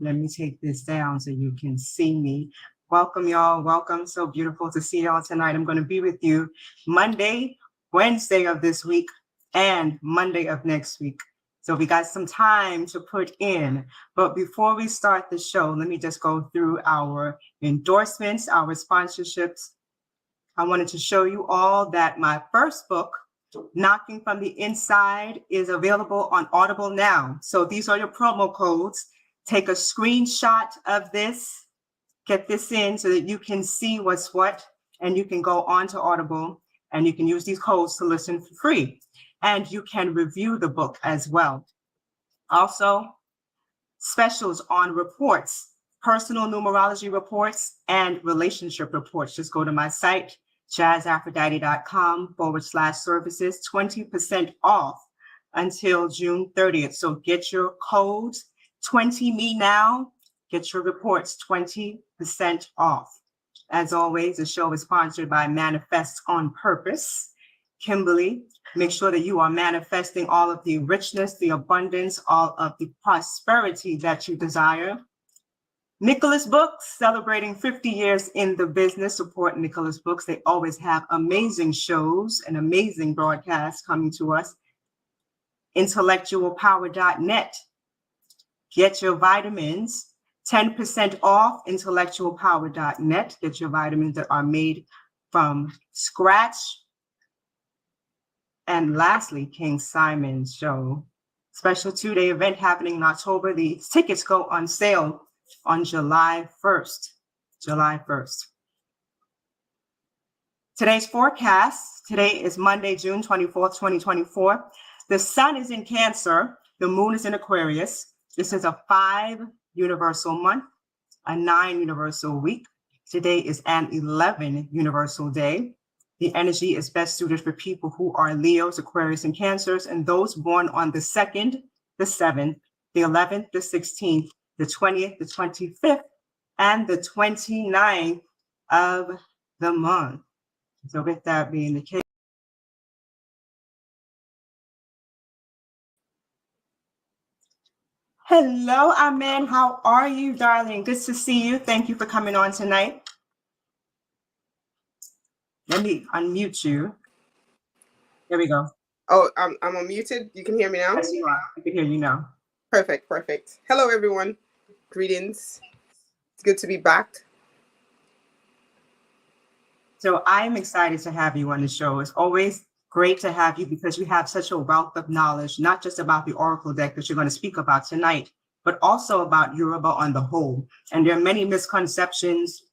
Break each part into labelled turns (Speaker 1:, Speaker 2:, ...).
Speaker 1: Let me take this down so you can see me. Welcome, y'all. Welcome. So beautiful to see y'all tonight. I'm going to be with you Monday, Wednesday of this week, and Monday of next week. So we got some time to put in. But before we start the show, let me just go through our endorsements, our sponsorships. I wanted to show you all that my first book, Knocking from the Inside, is available on Audible now. So these are your promo codes. Take a screenshot of this, get this in so that you can see what's what, and you can go on to Audible and you can use these codes to listen for free. And you can review the book as well. Also, specials on reports, personal numerology reports, and relationship reports. Just go to my site, jazzaphrodite.com/services, 20% off until June 30th. So get your codes, 20 me now, get your reports, 20% off. As always, the show is sponsored by Manifest on Purpose. Kimberly, make sure that you are manifesting all of the richness, the abundance, all of the prosperity that you desire. Nicholas Books, celebrating 50 years in the business. Support Nicholas Books. They always have amazing shows and amazing broadcasts coming to us. Intellectualpower.net. Get your vitamins, 10% off intellectualpower.net. Get your vitamins that are made from scratch. And lastly, King Simon's show. Special 2-day event happening in October. The tickets go on sale on July 1st. July 1st. Today's forecast. Today is Monday, June 24th, 2024. The sun is in Cancer. The moon is in Aquarius. This is a 5 universal month, a 9 universal week. Today is an 11 universal day. The energy is best suited for people who are Leos, Aquarius, and Cancers, and those born on the 2nd, the 7th, the 11th, the 16th, the 20th, the 25th, and the 29th of the month. So with that being the case, hello, Amen. How are you, darling? Good to see you. Thank you for coming on tonight. Let me unmute you. There we go.
Speaker 2: Oh, I'm unmuted. You can hear me now?
Speaker 1: Yes, you are. I can hear you now.
Speaker 2: Perfect. Hello, everyone. Greetings. It's good to be back.
Speaker 1: So I'm excited to have you on the show. It's always great to have you because you have such a wealth of knowledge, not just about the Oracle deck that you're going to speak about tonight, but also about Yoruba on the whole. And there are many misconceptions,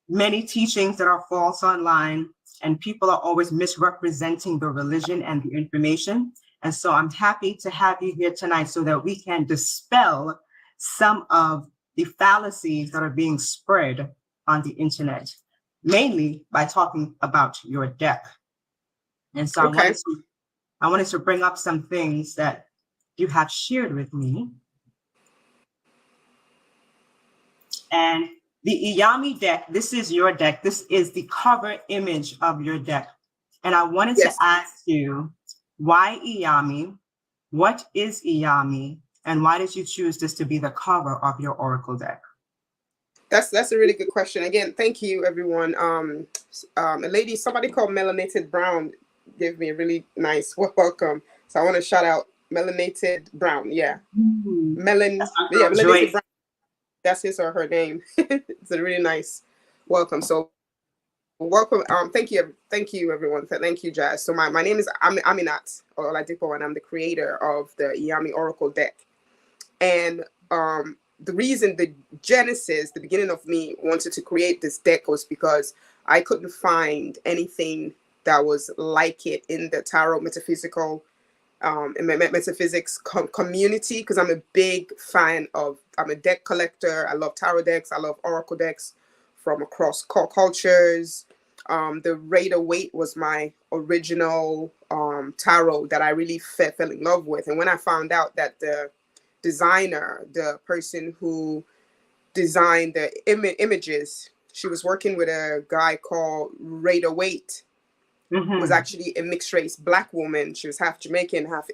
Speaker 1: many teachings that are false online, and people are always misrepresenting the religion and the information. And so I'm happy to have you here tonight so that we can dispel some of the fallacies that are being spread on the internet, mainly by talking about your deck. And so
Speaker 2: Okay.
Speaker 1: I wanted to bring up some things that you have shared with me. And the Iyami deck, this is your deck. This is the cover image of your deck. And I wanted to ask you, why Iyami? What is Iyami? And why did you choose this to be the cover of your Oracle deck?
Speaker 2: That's a really good question. Again, thank you, everyone. Somebody called Melanated Brown gave me a really nice welcome. So I want to shout out Melanated Brown. Yeah. Melanated Brown. That's his or her name. It's a really nice welcome. So welcome. Thank you, everyone. Thank you, Jazz. So my name is Amenet Oladipo, and I'm the creator of the Iyami Oracle Deck. And the reason, the genesis, the beginning of me wanted to create this deck was because I couldn't find anything that was like it in the tarot metaphysics community, because I'm a big fan of, I'm a deck collector. I love tarot decks. I love oracle decks from across cultures. The Rider-Waite was my original tarot that I really fell in love with. And when I found out that the designer, the person who designed the images, she was working with a guy called Rider-Waite, was actually a mixed race Black woman. She was half Jamaican, half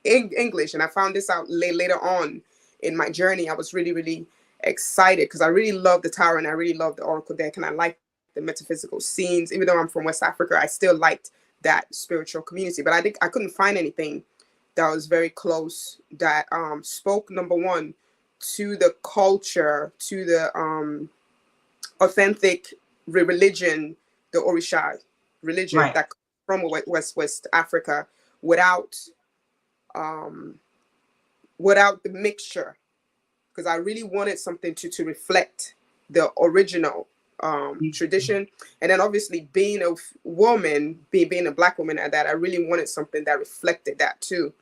Speaker 2: English. And I found this out later on in my journey, I was really, really excited because I really love the tarot and I really love the Oracle deck and I like the metaphysical scenes. Even though I'm from West Africa, I still liked that spiritual community. But I think I couldn't find anything that was very close that spoke, number one, to the culture, to the authentic religion, the Orisha religion
Speaker 1: Right.
Speaker 2: that comes from West Africa, without without the mixture, because I really wanted something to reflect the original tradition. And then obviously being a woman, being a Black woman at that, I really wanted something that reflected that too.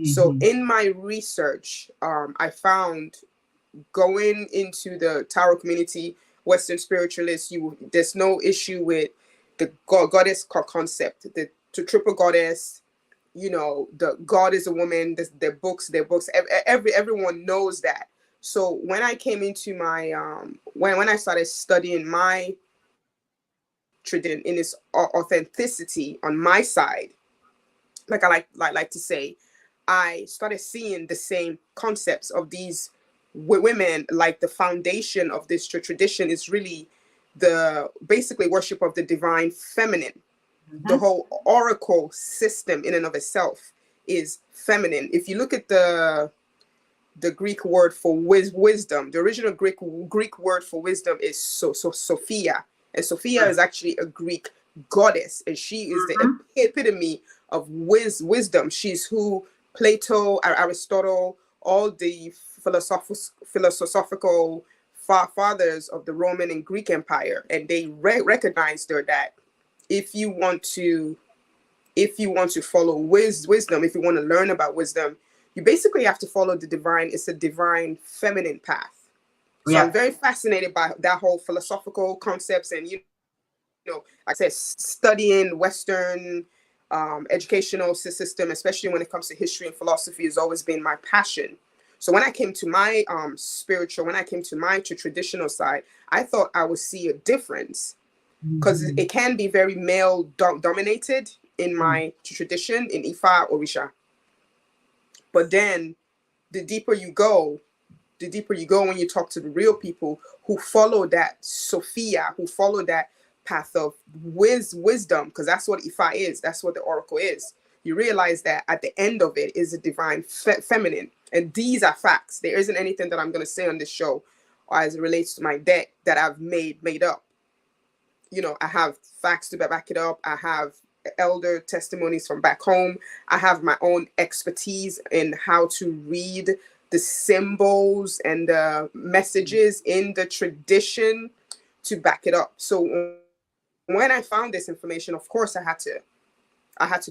Speaker 2: So in my research, I found, going into the tarot community, Western spiritualists, there's no issue with the goddess concept, the triple goddess. You know, the God is a woman. Their books. Everyone knows that. So when I came into my when I started studying my tradition in its authenticity on my side, like I like to say, I started seeing the same concepts of these women. Like the foundation of this tradition is really the basically worship of the divine feminine. The whole oracle system in and of itself is feminine. If you look at the Greek word for wisdom, the original Greek word for wisdom is Sophia, and Sophia is actually a Greek goddess, and she is the epitome of wisdom. She's who Plato, Aristotle, all the philosophical fathers of the Roman and Greek Empire, and they recognized her that if you want to follow wisdom, if you want to learn about wisdom, you basically have to follow the divine. It's a divine feminine path. So I'm very fascinated by that whole philosophical concepts, and like I said, studying Western educational system, especially when it comes to history and philosophy, has always been my passion. So when I came to my when I came to my traditional side, I thought I would see a difference, because it can be very male dominated in my tradition, in Ifa Orisha. But then the deeper you go when you talk to the real people who follow that Sophia, who follow that path of wisdom, because that's what Ifa is, that's what the oracle is. You realize that at the end of it is a divine feminine. And these are facts. There isn't anything that I'm going to say on this show as it relates to my deck that I've made up. You know, I have facts to back it up. I have elder testimonies from back home. I have my own expertise in how to read the symbols and the messages in the tradition to back it up. So when I found this information, of course I had to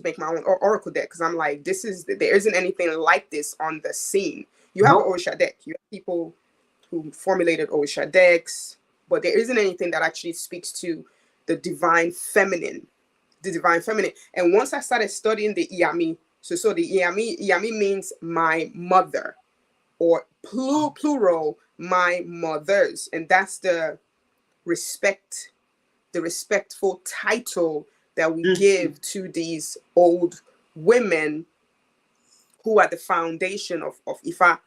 Speaker 2: make my own oracle deck, because I'm like, there isn't anything like this on the scene. You have an Orisha deck. You have people who formulated Orisha decks, but there isn't anything that actually speaks to the divine feminine. And once I started studying the Iyami, so the Iyami means my mother, or plural, my mothers. And that's the respectful title that we give to these old women who are the foundation of Ifa,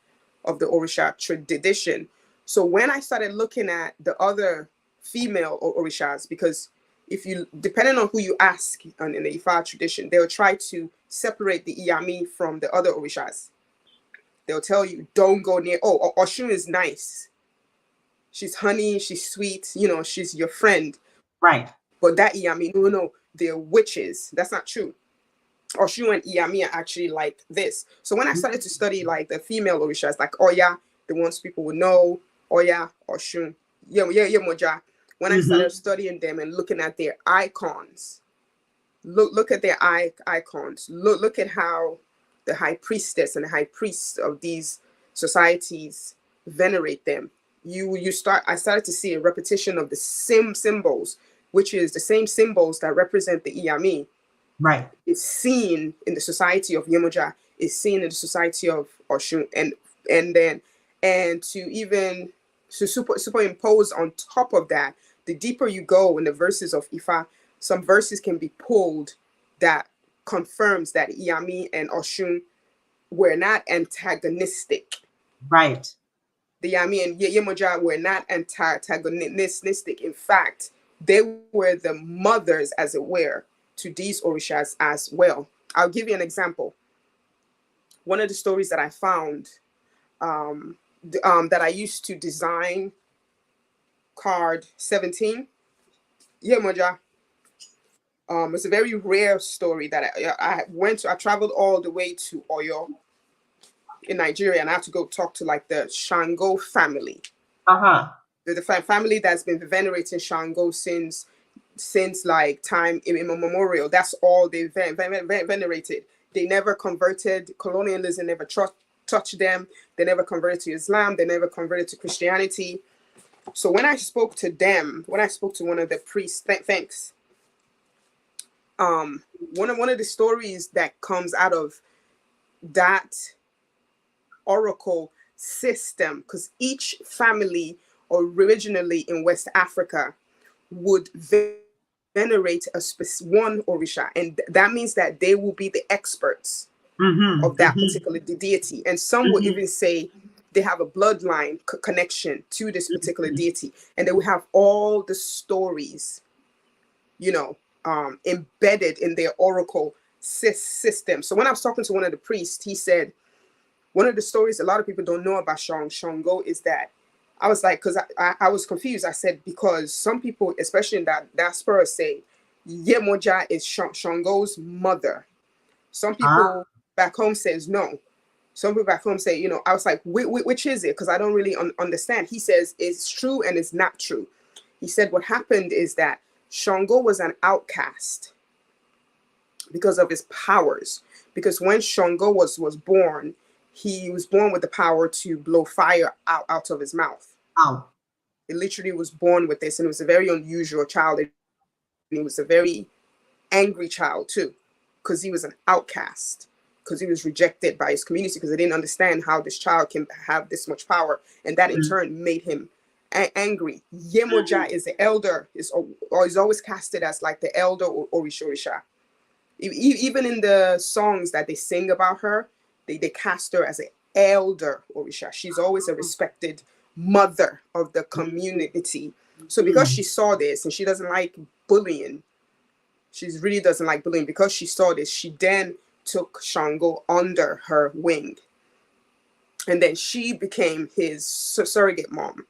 Speaker 2: of the Orisha tradition. So when I started looking at the other female Orishas, because depending on who you ask in the Ifa tradition, they'll try to separate the Iyami from the other Orishas. They'll tell you, don't go near, Oshun is nice. She's honey, she's sweet, she's your friend.
Speaker 1: Right.
Speaker 2: But that Iyami, no, they're witches. That's not true. Oshun and Iyami are actually like this. So when I started to study like the female Orishas, like Oya, the ones people would know, Oya, Oshun, Moja. When I started studying them and looking at their icons, look at their icons. Look at how the high priestess and the high priests of these societies venerate them. I started to see a repetition of the same symbols, which is the same symbols that represent the Iyami.
Speaker 1: Right.
Speaker 2: It's seen in the society of Yemoja, it's seen in the society of Oshun, and to even superimpose on top of that, the deeper you go in the verses of Ifa, some verses can be pulled that confirms that Iyami and Oshun were not antagonistic.
Speaker 1: Right.
Speaker 2: The Iyami and Yemoja were not antagonistic. In fact, they were the mothers, as it were, to these orishas as well. I'll give you an example. One of the stories that I found, that I used to design, card 17, Yemoja. It's a very rare story that I traveled all the way to Oyo in Nigeria, and I had to go talk to like the Shango family.
Speaker 1: Uh-huh.
Speaker 2: The family that's been venerating Shango since like time immemorial. That's all they venerated. They never converted. Colonialism never touched them. They never converted to Islam. They never converted to Christianity. So when I spoke to them, when I spoke to one of the priests, thanks. One of the stories that comes out of that oracle system, because each family originally in West Africa would venerate one orisha, and that means that they will be the experts of that particular deity. And some will even say they have a bloodline connection to this particular deity, and they will have all the stories, embedded in their oracle system. So when I was talking to one of the priests, he said one of the stories a lot of people don't know about Shango is that, I was like, because I was confused. I said, because some people, especially in that diaspora, say Yemoja is Shango's mother. Some people back home says no. Some people back home say, I was like, which is it? Because I don't really understand. He says it's true and it's not true. He said what happened is that Shango was an outcast because of his powers. Because when Shango was born, he was born with the power to blow fire out of his mouth.
Speaker 1: Oh.
Speaker 2: It literally was born with this, and it was a very unusual child. And he was a very angry child too, because he was an outcast, because he was rejected by his community, because they didn't understand how this child can have this much power, and that in turn made him angry. Yemoja is the elder, is always casted as like the elder or Orisha. Even in the songs that they sing about her, they cast her as an elder Orisha. She's always a respected mother of the community. So because she saw this and she doesn't like bullying, she really doesn't like bullying, because she saw this, she then took Shango under her wing. And then she became his surrogate mom,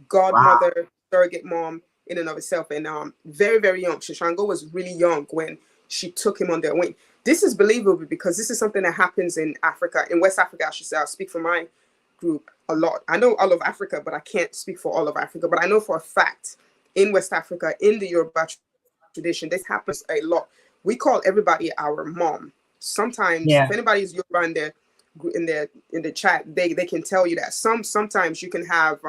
Speaker 2: godmother, surrogate mom in and of itself. And very, very young. Shango was really young when she took him under her wing. This is believable because this is something that happens in Africa, in West Africa, I should say. I'll speak for my group a lot. I know all of Africa, but I can't speak for all of Africa. But I know for a fact in West Africa, in the Yoruba tradition, this happens a lot. We call everybody our mom. Sometimes, if anybody's Yoruba in the chat, they can tell you that. Sometimes you can have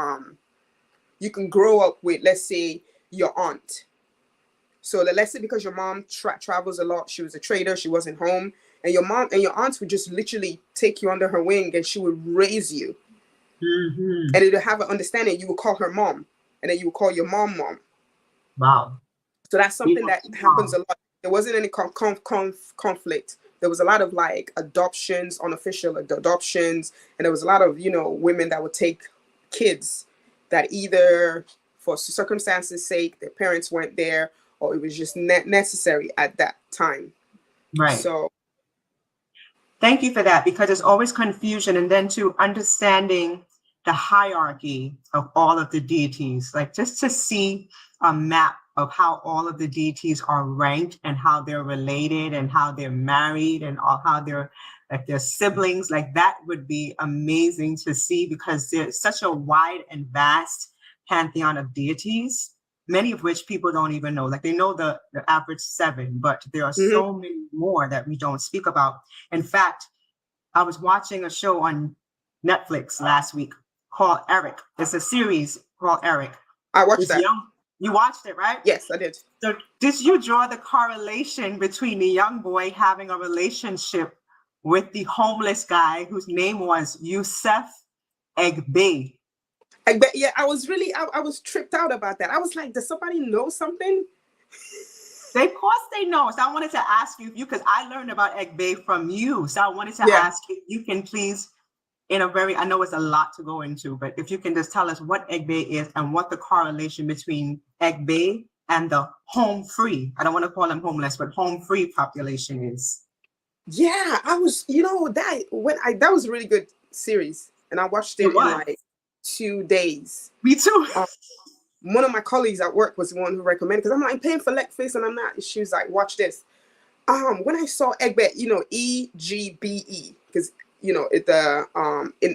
Speaker 2: you can grow up with, let's say, your aunt. So let's say because your mom travels a lot, she was a trader, she wasn't home, and your mom and your aunt would just literally take you under her wing, and she would raise you. And it'll have an understanding. You would call her mom, and then you would call your mom.
Speaker 1: Wow.
Speaker 2: So that's something that happens a lot. There wasn't any conflict. There was a lot of like adoptions, unofficial adoptions, and there was a lot of women that would take kids that either for circumstances' sake their parents weren't there, or it was just necessary at that time.
Speaker 1: Right.
Speaker 2: So
Speaker 1: thank you for that, because there's always confusion, and then to understanding the hierarchy of all of the deities, like just to see a map of how all of the deities are ranked and how they're related and how they're married and how they're like their siblings, like that would be amazing to see, because there's such a wide and vast pantheon of deities, many of which people don't even know. Like they know the average 7, but there are so many more that we don't speak about. In fact, I was watching a show on Netflix last week called Eric. It's a series called Eric.
Speaker 2: I watched that.
Speaker 1: You watched it, right?
Speaker 2: Yes, I did.
Speaker 1: So did you draw the correlation between the young boy having a relationship with the homeless guy whose name was Yusuf Egbe?
Speaker 2: Yeah, I was tripped out about that. I was like, does somebody know something?
Speaker 1: Of course they know. So I wanted to ask you, because I learned about Egbe from you. So I wanted to ask you, you can please in a very, I know it's a lot to go into, but if you can just tell us what Egbe is and what the correlation between Egbe and the home free, I don't want to call them homeless, but home free population is.
Speaker 2: Yeah, I was, that was a really good series, and I watched it in like 2 days.
Speaker 1: Me too.
Speaker 2: One of my colleagues at work was the one who recommended, because I'm like, I'm paying for Netflix and I'm not. She was like, watch this. When I saw Egbe, EGBE, because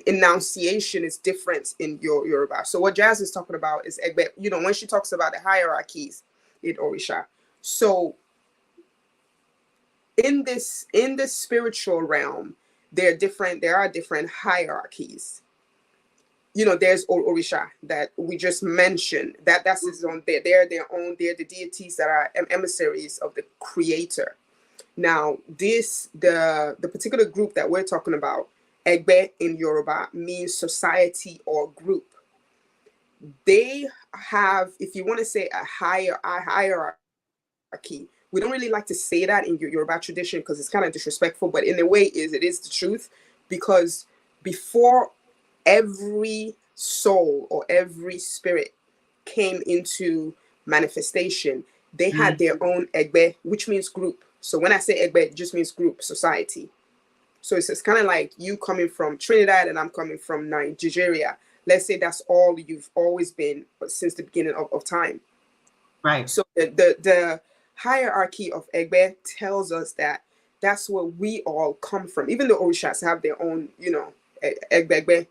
Speaker 2: enunciation is different in your Yoruba. So what Jazz is talking about is Egbe, when she talks about the hierarchies in Orisha. So in this spiritual realm, there are different hierarchies. There's Orisha that we just mentioned. That's his own. They're the deities that are emissaries of the creator. Now, the particular group that we're talking about, Egbe in Yoruba, means society or group. They have, if you want to say a hierarchy, we don't really like to say that in Yoruba tradition because it's kind of disrespectful, but in a way it is the truth, because before every soul or every spirit came into manifestation, they had their own Egbe, which means group. So when I say Egbe, it just means group, society. So it's kind of like you coming from Trinidad and I'm coming from Nigeria. Let's say that's all you've always been since the beginning of time.
Speaker 1: Right.
Speaker 2: So the hierarchy of Egbe tells us that that's where we all come from. Even the Orishas have their own, Egbe.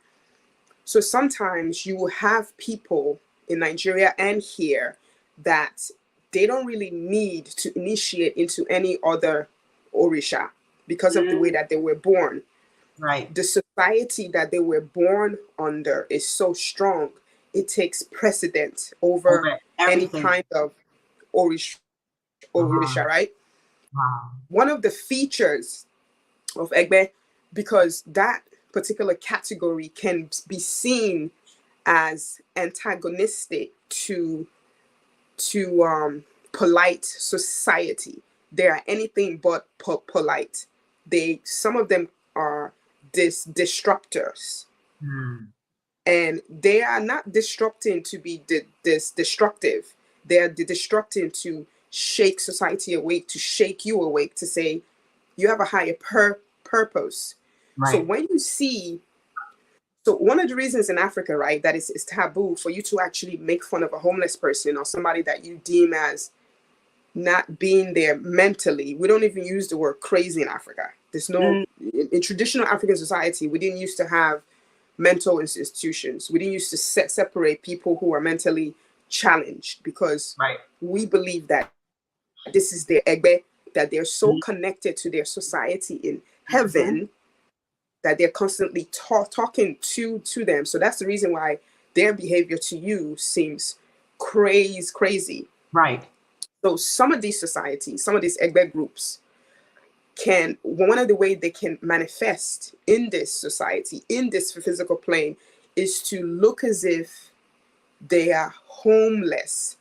Speaker 2: So sometimes you will have people in Nigeria and here that they don't really need to initiate into any other Orisha because of the way that they were born.
Speaker 1: Right.
Speaker 2: The society that they were born under is so strong, it takes precedence over any kind of Orisha, right?
Speaker 1: Wow.
Speaker 2: One of the features of Egbe, because that particular category can be seen as antagonistic to polite society. They are anything but polite. Some of them are disruptors, and they are not disrupting to be destructive. They are disrupting to shake society awake, to shake you awake, to say you have a higher purpose. Right. So when you see, one of the reasons in Africa, right, that it's taboo for you to actually make fun of a homeless person or somebody that you deem as not being there mentally. We don't even use the word crazy in Africa. There's no, in traditional African society, we didn't used to have mental institutions. We didn't used to separate people who are mentally challenged, because we believe that this is their Egbe, that they're so connected to their society in heaven that they're constantly talking to them. So that's the reason why their behavior to you seems crazy.
Speaker 1: Right.
Speaker 2: So some of these societies, some of these Egbe groups one of the ways they can manifest in this society, in this physical plane, is to look as if they are homeless,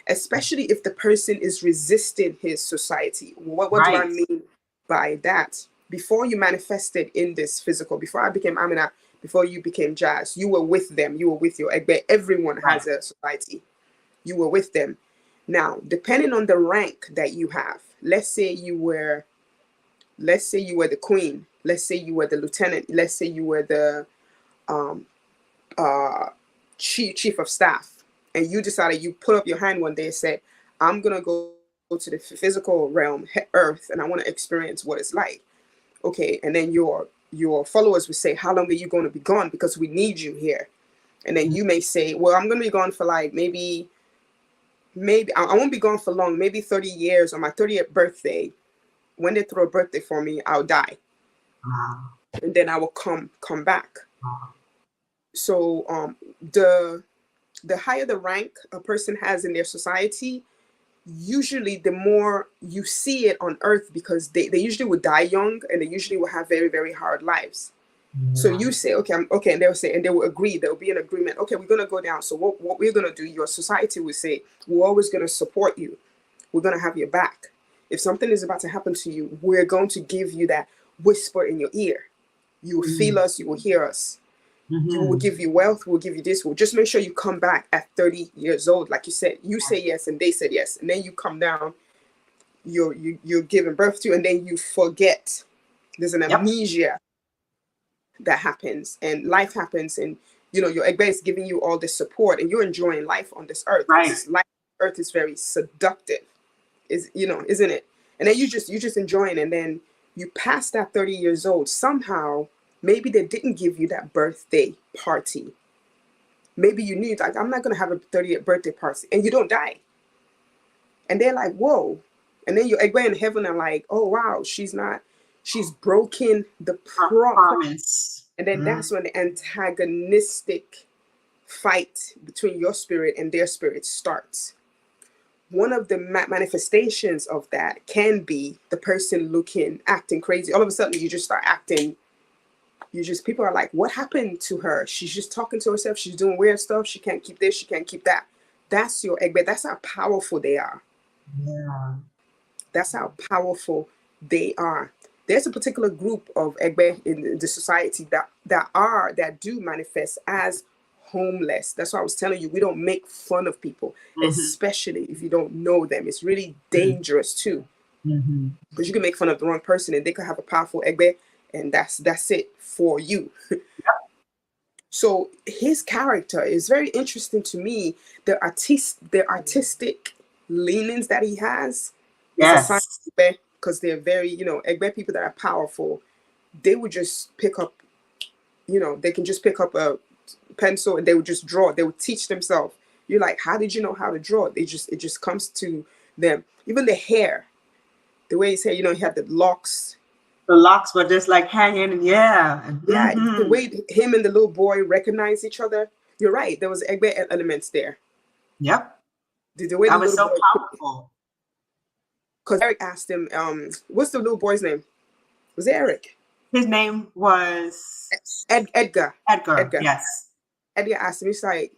Speaker 2: especially if the person is resisting his society. What do I mean by that? Before you manifested in this physical, before I became Amenet, before you became Jazz, you were with them. You were with your Egbe. Everyone has a society. You were with them. Now, depending on the rank that you have, let's say you were the queen. Let's say you were the lieutenant. Let's say you were the chief of staff, and you decided, you put up your hand one day and said, I'm gonna go to the physical realm, Earth, and I want to experience what it's like. Okay, and then your followers would say, how long are you going to be gone? Because we need you here. And then you may say, well, I'm going to be gone for like maybe I won't be gone for long, maybe 30 years. On my 30th birthday, when they throw a birthday for me, I'll die. And then I will come back. So the higher the rank a person has in their society, usually the more you see it on Earth, because they usually will die young, and they usually will have very, very hard lives. So you say, okay, and they'll say, and they will agree, there will be an agreement. Okay, we're going to go down. So what we're going to do, your society will say, we're always going to support you. We're going to have your back. If something is about to happen to you, we're going to give you that whisper in your ear. You will feel us, you will hear us.
Speaker 1: Mm-hmm.
Speaker 2: You will give you wealth, we'll give you this. We'll just make sure you come back at 30 years old. Like you said, you say yes and they said yes. And then you come down, you're giving birth to, and then you forget. There's an amnesia that happens, and life happens, and your Egbe is giving you all this support, and you're enjoying life on this earth.
Speaker 1: Right.
Speaker 2: This life on earth is very seductive, isn't it? And then you just enjoying, and then you pass that 30 years old. Somehow, maybe they didn't give you that birthday party. Maybe you knew, like, I'm not gonna have a 30th birthday party, and you don't die. And they're like, whoa. And then your Egbe in heaven are like, oh wow, she's broken the promise. And then that's when the antagonistic fight between your spirit and their spirit starts. One of the manifestations of that can be the person acting crazy. All of a sudden, you just start acting. People are like, what happened to her? She's just talking to herself. She's doing weird stuff. She can't keep this. She can't keep that. That's your Egbe. That's how powerful they are.
Speaker 1: Yeah.
Speaker 2: That's how powerful they are. There's a particular group of Egbe in the society that do manifest as homeless. That's why I was telling you, we don't make fun of people, especially if you don't know them. It's really dangerous too, because you can make fun of the wrong person and they could have a powerful Egbe, and that's it for you. So his character is very interesting to me. The artistic leanings that he has is a sign of Egbe, because they're very, Egbe people that are powerful. They would just pick up, they can just pick up a pencil and they would just draw. They would teach themselves. You're like, how did you know how to draw? It just comes to them. Even the hair, the way his hair, he had the locks.
Speaker 1: The locks were just like hanging,
Speaker 2: The way him and the little boy recognize each other. You're right. There was Egbe elements there.
Speaker 1: Yep.
Speaker 2: The way
Speaker 1: that was so powerful.
Speaker 2: Because Eric asked him, what's the little boy's name? Was it Eric?
Speaker 1: His name was
Speaker 2: Edgar.
Speaker 1: Edgar. Yes.
Speaker 2: Edgar asked him. He's like,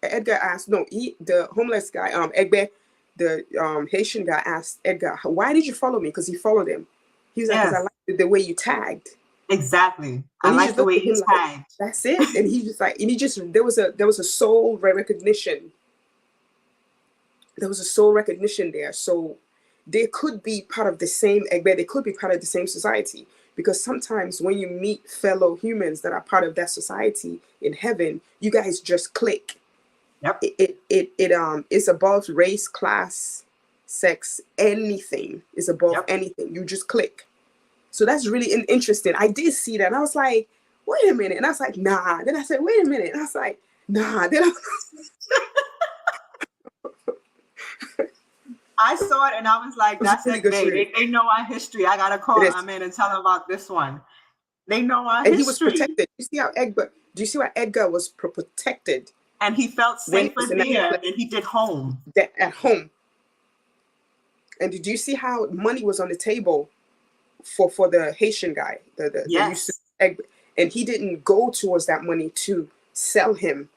Speaker 2: the homeless guy, Egbe, the Haitian guy asked Edgar, why did you follow me? Because he followed him. He was like, because I liked the way you tagged.
Speaker 1: Exactly. I like the way you tagged.
Speaker 2: Like, that's it. And he just like, there was a soul recognition. There was a soul recognition there. So they could be part of the same Egbe. They could be part of the same society. Because sometimes when you meet fellow humans that are part of that society in heaven, you guys just click.
Speaker 1: Yep.
Speaker 2: It's above race, class, sex, anything is above anything. You just click. So that's really interesting. I did see that. And I was like, wait a minute. And I was like, nah. Then I said, wait a minute. And I was like, nah. Then
Speaker 1: I saw it and I was like, that's really good. They know our history. I got to call Amenet and tell them about this one. They know our history.
Speaker 2: And he was protected. Do you see how Edgar was protected?
Speaker 1: And he felt safer there than he did home.
Speaker 2: At home. And did you see how money was on the table for the Haitian guy? And he didn't go towards that money to sell him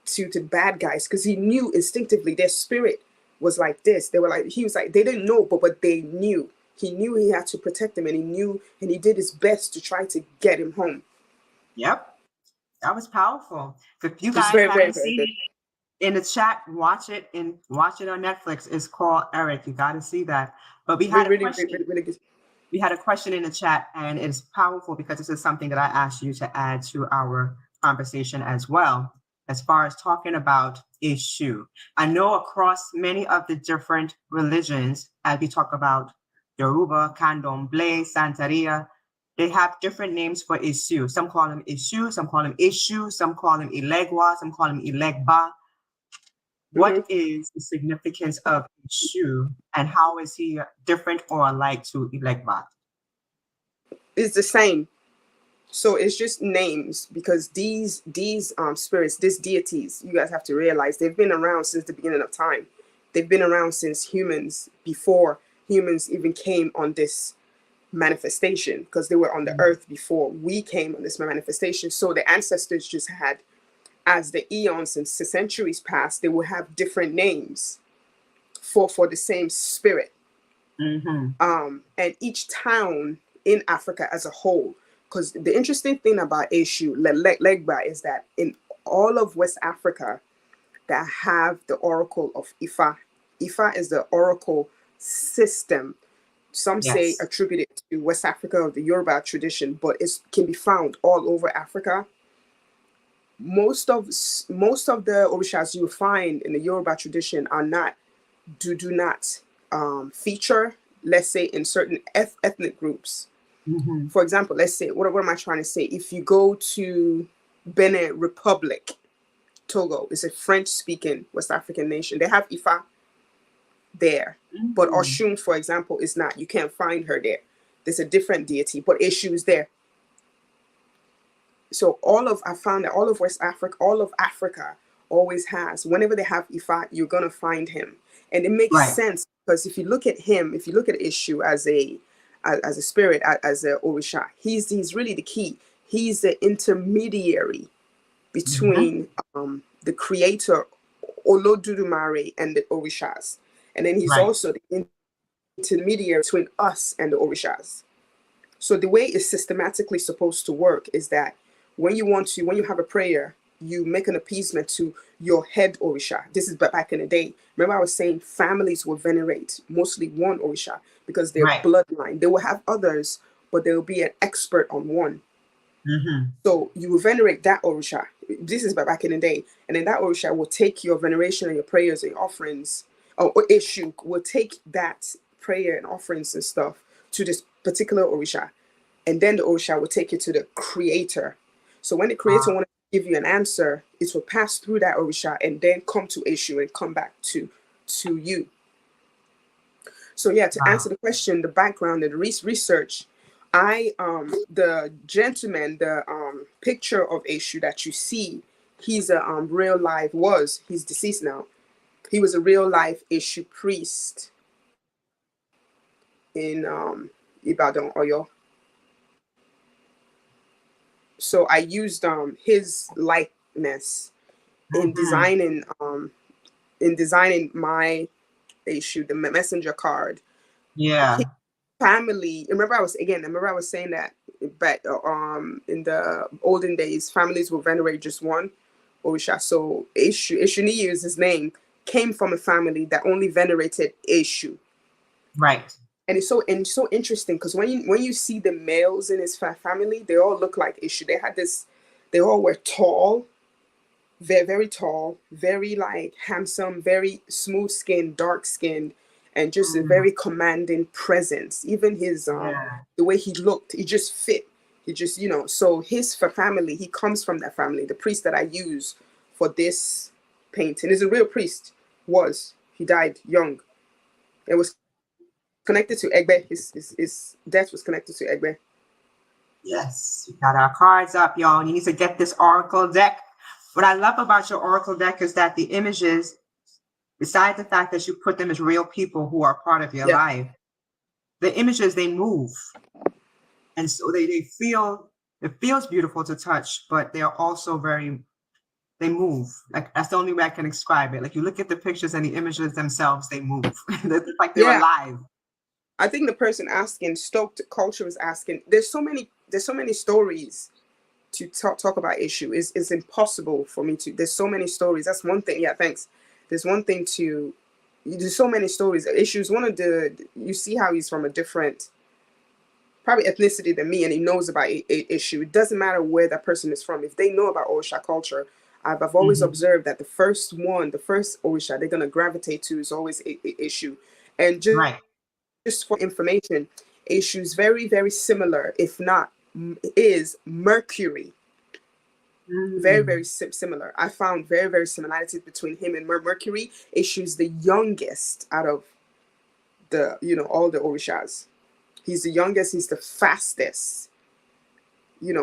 Speaker 2: to the bad guys, because he knew instinctively their spirit was like this. They were like, he was like, they didn't know, but they knew. He knew he had to protect him, and he knew, and he did his best to try to get him home.
Speaker 1: Yep. That was powerful. If you guys haven't seen it in the chat, watch it on Netflix. It's called Eric. You got to see that. But we had a question. We had a question in the chat, and it's powerful because this is something that I asked you to add to our conversation as well, as far as talking about Ishu. I know across many of the different religions, as we talk about Yoruba, Candomblé, Santeria, they have different names for Ishu. Some call him Ishu, some call him Ishu, some call him Ilegwa, some call him Ilegba. What is the significance of Ishu, and how is he different or alike to Ilegba?
Speaker 2: It's the same. So it's just names, because these spirits, these deities, you guys have to realize they've been around since the beginning of time. They've been around since humans, before humans even came on this manifestation, because they were on the earth before we came on this manifestation. So the ancestors just had, as the eons and centuries passed, they will have different names for the same spirit. And each town in Africa as a whole because the interesting thing about Eshu Legba is that in all of West Africa that have the oracle of Ifa, Ifa is the oracle system. Some say
Speaker 1: Yes.
Speaker 2: attributed to West Africa or the Yoruba tradition, but it can be found all over Africa. Most of the orishas you find in the Yoruba tradition are not do not feature, let's say, in certain ethnic groups.
Speaker 1: Mm-hmm.
Speaker 2: For example, let's say, what am I trying to say? If you go to Benin Republic, Togo is a French-speaking West African nation. They have Ifa there, but
Speaker 1: Mm-hmm.
Speaker 2: Oshun, for example, is not. You can't find her there. There's a different deity, but Eshu is there. So I found that all of West Africa, all of Africa always has, whenever they have Ifa, you're going to find him. And it makes
Speaker 1: Right.
Speaker 2: sense because if you look at him, if you look at Eshu as a spirit, as a Orisha, he's really the key. He's the intermediary
Speaker 1: Mm-hmm.
Speaker 2: between the creator, Olodudumare, and the Orishas. And then he's
Speaker 1: Right.
Speaker 2: also the intermediary between us and the Orishas. So the way it's systematically supposed to work is that when you have a prayer, you make an appeasement to your head Orisha. This is back in the day. Remember, I was saying families will venerate mostly one Orisha because they're
Speaker 1: Right.
Speaker 2: bloodline. They will have others, but they will be an expert on one.
Speaker 1: Mm-hmm.
Speaker 2: So you will venerate that Orisha. This is back in the day. And then that Orisha will take your veneration and your prayers and your offerings, or Eshu will take that prayer and offerings and stuff to this particular Orisha. And then the Orisha will take you to the creator. So when the creator wants to give you an answer, it will pass through that Orisha and then come to Eshu and come back to you. So yeah, to answer the question, the background and the research, the gentleman, the picture of Eshu that you see, he's a real life he's deceased now. He was a real life Eshu priest in Ibadan, Oyo. So I used his likeness in
Speaker 1: Mm-hmm.
Speaker 2: designing my Eshu, the messenger card. His
Speaker 1: Yeah.
Speaker 2: family. Remember, I was saying that, but in the olden days, families will venerate just one Orisha. So Eshuniyi is his name, came from a family that only venerated Eshu.
Speaker 1: Right.
Speaker 2: And it's so interesting because when you see the males in his family, they all look like Eshu. They all were tall, very, very tall, very like handsome, very smooth skinned, dark skinned, and just a
Speaker 1: Mm,
Speaker 2: very commanding presence. Even his
Speaker 1: yeah.
Speaker 2: the way he looked, he just fit. He just, so his family, he comes from that family. The priest that I use for this painting is a real priest. He died young. It was connected to Egbe. His death was connected to Egbe.
Speaker 1: Yes. We got our cards up, y'all. You need to get this Oracle deck. What I love about your Oracle deck is that the images, besides the fact that you put them as real people who are part of your
Speaker 2: Yeah.
Speaker 1: life, the images, they move. And so they feel, it feels beautiful to touch, but they are also they move. Like that's the only way I can describe it. Like you look at the pictures and the images themselves, they move. It's like they're
Speaker 2: Yeah.
Speaker 1: alive.
Speaker 2: I think the person asking, Stoked Culture, is asking, there's so many stories to talk about Eshu. It's impossible for me to. There's so many stories. That's one thing. Yeah, thanks. There's one thing to. There's so many stories. Eshu is one of the. You see how he's from a different, probably ethnicity than me, and he knows about Eshu. It doesn't matter where that person is from. If they know about Orisha culture, I've always
Speaker 1: Mm-hmm.
Speaker 2: observed that the first Orisha they're gonna gravitate to is always Eshu, and
Speaker 1: Right.
Speaker 2: just for information, Eshu's very, very similar, if not is Mercury. Very,
Speaker 1: Mm.
Speaker 2: very similar. I found very, very similarities between him and Mercury. Eshu's the youngest out of all the Orishas. He's the youngest. He's the fastest.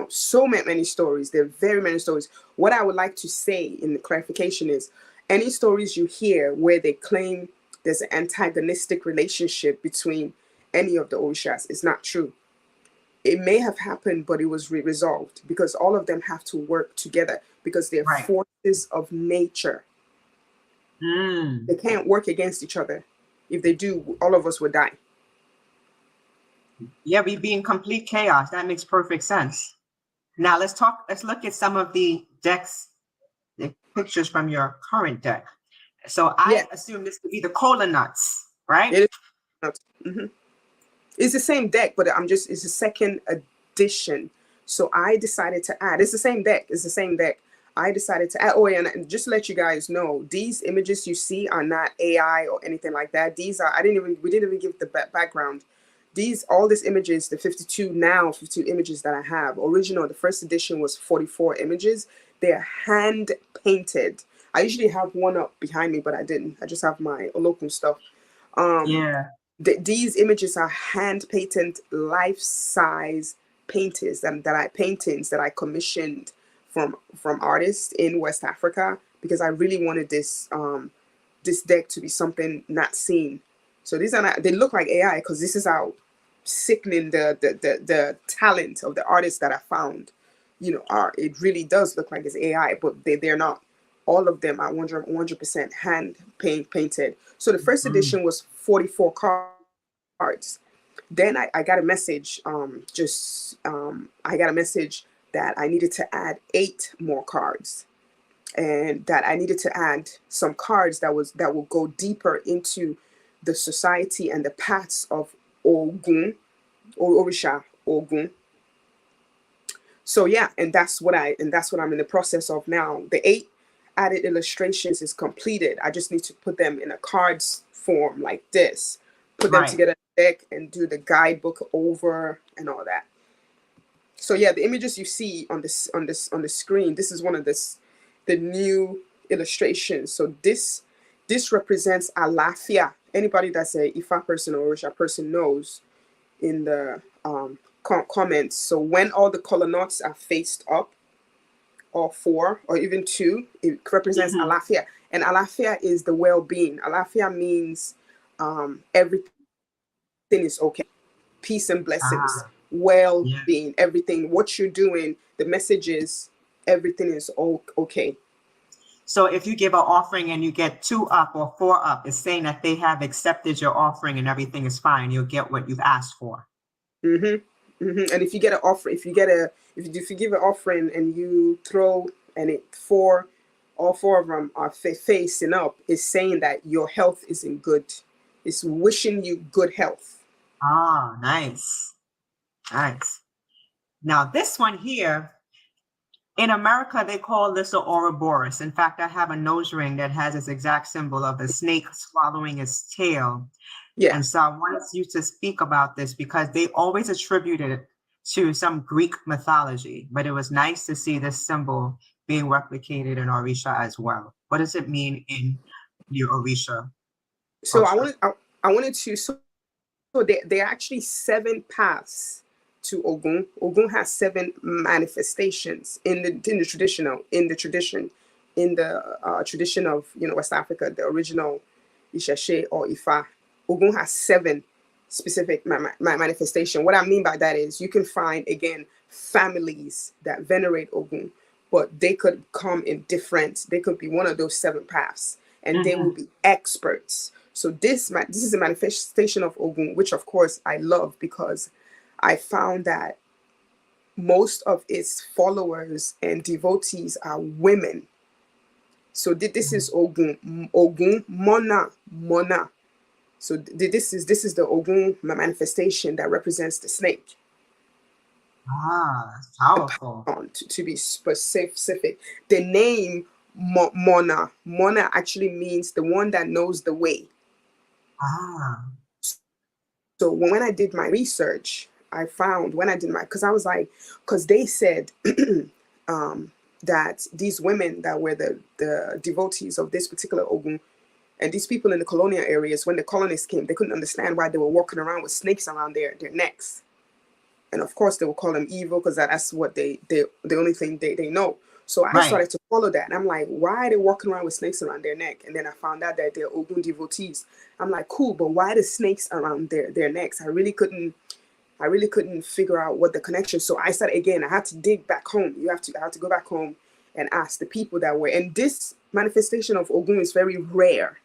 Speaker 2: So many stories. There are very many stories. What I would like to say in the clarification is, any stories you hear where they claim there's an antagonistic relationship between any of the Orishas is not true. It may have happened, but it was resolved because all of them have to work together because they're
Speaker 1: Right.
Speaker 2: forces of nature.
Speaker 1: Mm.
Speaker 2: They can't work against each other. If they do, all of us would die.
Speaker 1: Yeah, we be in complete chaos. That makes perfect sense. Now let's look at some of the decks, the pictures from your current deck. So
Speaker 2: Yeah,
Speaker 1: I assume this to be the cola nuts, right?
Speaker 2: it is. Not. It's the same deck, but it's a second edition. So I decided to add. It's the same deck. It's the same deck. I decided to add. Oh, and just to let you guys know, these images you see are not AI or anything like that. These are. We didn't even give the background. All these images, the 52 images that I have, original, the first edition was 44 images. They're hand painted. I usually have one up behind me, but I didn't. I just have my local stuff. Um,
Speaker 1: Yeah.
Speaker 2: these images are hand painted, life size paintings that I commissioned from artists in West Africa, because I really wanted this deck to be something not seen. So these are not, they look like AI because this is how sickening the talent of the artists that I found, are. It really does look like it's AI, but they're not. All of them are 100% hand painted. So the first
Speaker 1: Mhm.
Speaker 2: edition was 44 cards. Then I got a message, I got a message that I needed to add 8 more cards, and that I needed to add some cards that will go deeper into the society and the paths of Ogun or Orisha Ogun. So yeah, and that's what I'm in the process of now. The 8 added illustrations is completed. I just need to put them in a cards form like this, put them
Speaker 1: Right.
Speaker 2: together in a deck, and do the guidebook over and all that. So yeah, the images you see on the screen, this is one of the new illustrations. So this represents Alafia. Anybody that's a Ifa person or Orisha person knows in the comments. So when all the color knots are faced up, or 4 or even 2, it represents
Speaker 1: Mhm.
Speaker 2: Alafia. And Alafia is the well-being. Alafia means everything is okay. Peace and blessings,
Speaker 1: Ah, yeah.
Speaker 2: well-being, everything. What you're doing, the message is everything is okay.
Speaker 1: So if you give an offering and you get 2 up or 4 up, it's saying that they have accepted your offering and everything is fine. You'll get what you've asked for.
Speaker 2: And if you get an offer, if you give an offering and you throw, and all 4 of them are facing up, it's saying that your health is in good. It's wishing you good health.
Speaker 1: Ah, nice. Nice. Now this one here, in America, they call this an Ouroboros. In fact, I have a nose ring that has this exact symbol of a snake swallowing its tail.
Speaker 2: Yeah.
Speaker 1: And so I wanted you to speak about this because they always attributed it to some Greek mythology, but it was nice to see this symbol being replicated in Orisha as well. What does it mean in your Orisha
Speaker 2: So
Speaker 1: culture?
Speaker 2: I wanted to so there are actually 7 paths to Ogun. Ogun has 7 manifestations in the tradition of West Africa, the original Ishashe or Ifa. Ogun has 7 specific manifestation. What I mean by that is you can find again families that venerate Ogun, but they could come in different. They could be one of those 7 paths, and they will
Speaker 1: Mhm.
Speaker 2: be experts. So this is a manifestation of Ogun, which of course I love, because I found that most of its followers and devotees are women. So this is Ogun Mona. So this is the Ogun manifestation that represents the snake.
Speaker 1: Ah, that's
Speaker 2: The
Speaker 1: powerful.
Speaker 2: python, to be specific. The name Mona actually means the one that knows the way.
Speaker 1: Ah,
Speaker 2: So when I did my research, I found when I did my, because I was like, because they said that these women that were the devotees of this particular Ogun, and these people in the colonial areas, when the colonists came, they couldn't understand why they were walking around with snakes around their necks. And of course, they will call them evil because that's what the only thing they know. So I
Speaker 1: right.
Speaker 2: started to follow that. And I'm like, why are they walking around with snakes around their neck? And then I found out that they're Ogun devotees. I'm like, cool, but why the snakes around their necks? I really couldn't figure out what the connection. So I started again. I had to dig back home. I had to go back home and ask the people that were. And this manifestation of Ogun is very rare.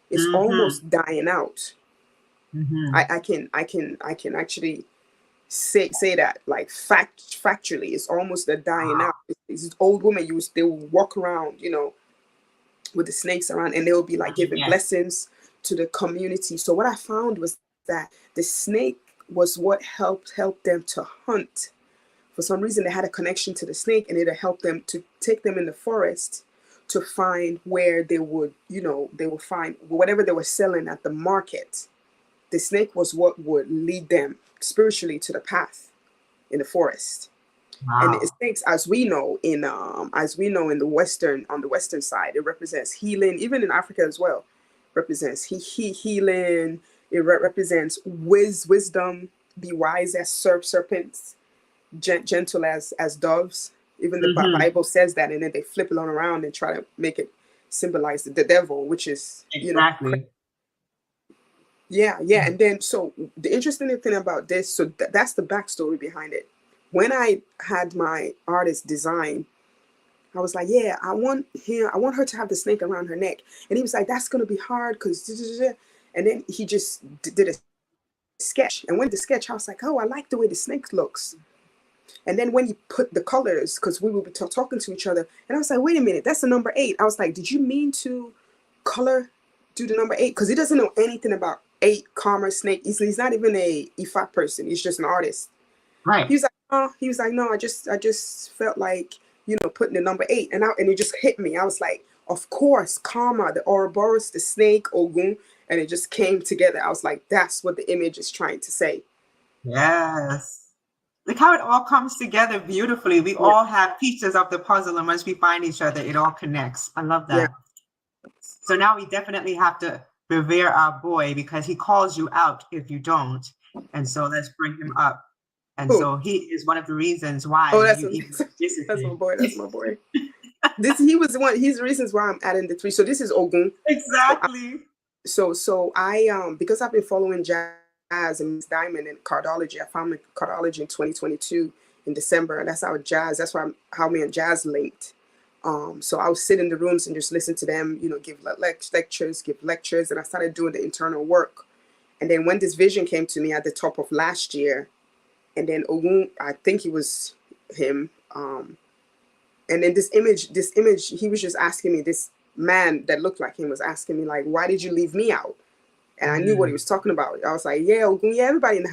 Speaker 2: It's
Speaker 1: Mm-hmm.
Speaker 2: almost dying out.
Speaker 1: Mm-hmm.
Speaker 2: I can actually. say that like factually. It's almost a dying
Speaker 1: Wow.
Speaker 2: out. It's this old woman they will walk around, you know, with the snakes around, and they'll be like giving
Speaker 1: Yes.
Speaker 2: blessings to the community. So what I found was that the snake was what helped them to hunt. For some reason, they had a connection to the snake, and it helped them to take them in the forest to find where they would, you know, they would find whatever they were selling at the market. The snake was what would lead them spiritually to the path in the forest. And the
Speaker 1: Wow.
Speaker 2: snakes, as we know in the western on the western side, it represents healing. Even in Africa as well, represents healing. It represents wisdom. Be wise as serpents, gentle as doves. Even the
Speaker 1: Hmm.
Speaker 2: Bible says that, and then they flip it on around and try to make it symbolize the devil, which is, you know,
Speaker 1: Exactly.
Speaker 2: yeah. And then, so the interesting thing about this, so that's the backstory behind it. When I had my artist design, I was like, yeah, I want her to have the snake around her neck. And he was like, that's going to be hard because, and then he just did a sketch. And when the sketch, I was like, oh, I like the way the snake looks. And then when you put the colors, because we would be talking to each other, and I was like, wait a minute, that's the number 8. I was like, did you mean to color do the number 8? Because he doesn't know anything about 8, karma, snake. He's not even a Ifa person. He's just an artist. He
Speaker 1: Right.
Speaker 2: was like, oh, he was like, no, I just felt like, you know, putting the number 8, and it just hit me. I was like, of course, karma, the Ouroboros, the snake, Ogun, and it just came together. I was like, that's what the image is trying to say.
Speaker 1: Yes. Look how it all comes together beautifully. We
Speaker 2: Yeah,
Speaker 1: all have pieces of the puzzle, and once we find each other, it all connects. I love
Speaker 2: yeah,
Speaker 1: that. So now we definitely have to revere our boy because he calls you out if you don't. And so let's bring him up. And
Speaker 2: cool.
Speaker 1: so he is one of the reasons why
Speaker 2: Oh,
Speaker 1: you even
Speaker 2: that's my
Speaker 1: participated.
Speaker 2: boy. That's my boy. He was the one. He's the reasons why I'm adding the 3. So this is Ogun. So
Speaker 1: Exactly.
Speaker 2: I because I've been following jazz and Miss Diamond and cardology. I found cardology in 2022 in December, and that's how me and jazz linked. So I would sit in the rooms and just listen to them, you know, give lectures, and I started doing the internal work. And then when this vision came to me at the top of last year, and then Ogun, I think he was him. And then this image, he was just asking me, this man that looked like him was asking me, like, why did you leave me out? And I knew what he
Speaker 1: Mm.
Speaker 2: was talking about. I was like, yeah, Ogun, yeah, everybody in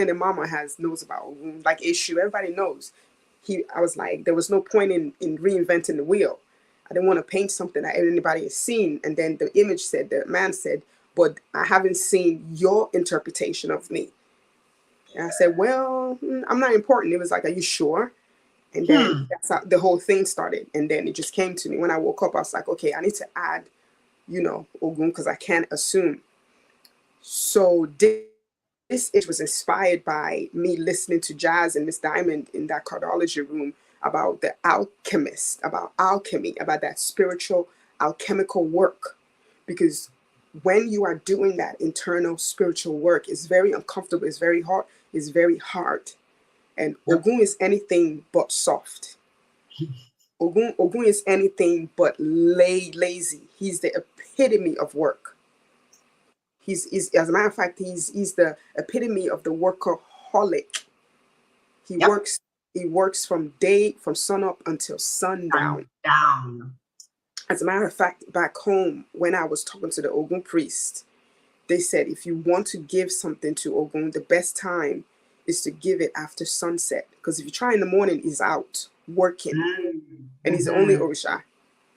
Speaker 2: the mama knows about Ogun, like issue, everybody knows. I was like, there was no point in reinventing the wheel. I didn't want to paint something that anybody has seen. And then the man said, but I haven't seen your interpretation of me. And I said, well, I'm not important. It was like, are you sure? And then
Speaker 1: Hmm.
Speaker 2: that's how the whole thing started. And then it just came to me when I woke up. I was like, okay, I need to add, you know, Ogun, because I can't assume. So it was inspired by me listening to jazz and Miss Diamond in that cardology room about the alchemist, about alchemy, about that spiritual alchemical work. Because when you are doing that internal spiritual work, it's very uncomfortable, it's very hard, it's very hard. And
Speaker 1: Yep.
Speaker 2: Ogun is anything but soft. Ogun is anything but lazy. He's the epitome of work. He's as a matter of fact, he's the epitome of the workaholic. He
Speaker 1: Yep.
Speaker 2: works from sun up until sundown.
Speaker 1: I'm down.
Speaker 2: As a matter of fact, back home when I was talking to the Ogun priest, they said if you want to give something to Ogun, the best time is to give it after sunset. Because if you try in the morning, he's out working.
Speaker 1: Mm.
Speaker 2: And he's the only
Speaker 1: Hmm.
Speaker 2: Orisha.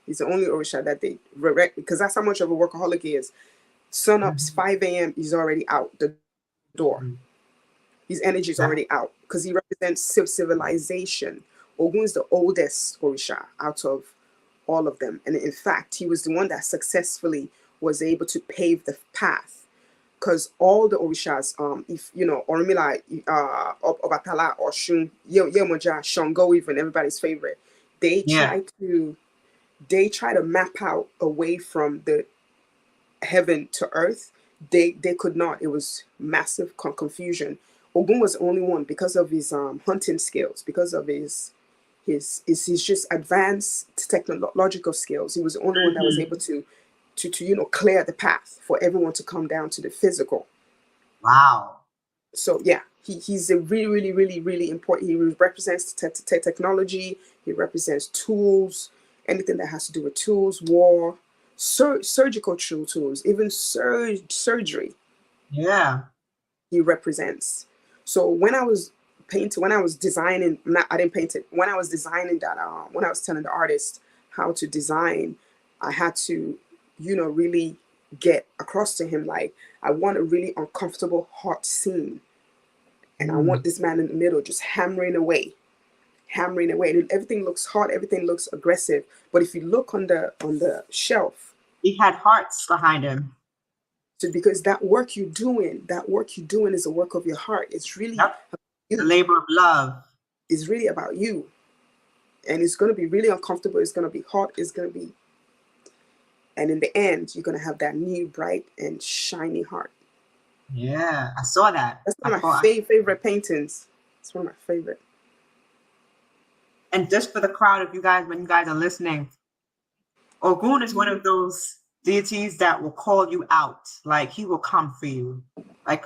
Speaker 2: He's the only Orisha that they direct, because that's how much of a workaholic he is. Sun ups
Speaker 1: Hmm.
Speaker 2: 5 a.m. He's already out the door.
Speaker 1: Hmm.
Speaker 2: His energy is
Speaker 1: Yep.
Speaker 2: already out because he represents civilization. Ogun is the oldest Orisha out of all of them. And in fact, he was the one that successfully was able to pave the path. Because all the Orishas, if you know, Orumila, Obatala, Oshun, Yemoja, Shango, even everybody's favorite, they
Speaker 1: Yeah.
Speaker 2: try to they try to map out a way from the heaven to earth. They could not. It was massive confusion. Ogun was the only one because of his hunting skills, because of his just advanced technological skills. He was the only one that was
Speaker 1: Hmm.
Speaker 2: able to clear the path for everyone to come down to the physical.
Speaker 1: Wow.
Speaker 2: So yeah, he's a really, really, really, really important. He represents technology. He represents tools, anything that has to do with tools, war, surgical tools, even surgery.
Speaker 1: Yeah.
Speaker 2: He represents. So when I was painting, when I was designing, I didn't paint it. When I was designing that, when I was telling the artist how to design, I had to, really get across to him, like, I want a really uncomfortable, hot scene. And I want this man in the middle just hammering away. And everything looks hot, everything looks aggressive. But if you look on the shelf,
Speaker 1: He had hearts behind him.
Speaker 2: so because that work you're doing is a work of your heart. It's really
Speaker 1: the labor of love.
Speaker 2: It's really about you. And it's going to be really uncomfortable. It's going to be hot. And in the end, you're going to have that new, bright and shiny heart.
Speaker 1: Yeah, I saw that.
Speaker 2: That's one of my favorite paintings. It's one of my favorite.
Speaker 1: And just for the crowd of you guys, when you guys are listening, Ogun is one of those deities that will call you out. Like, he will come for you. Like,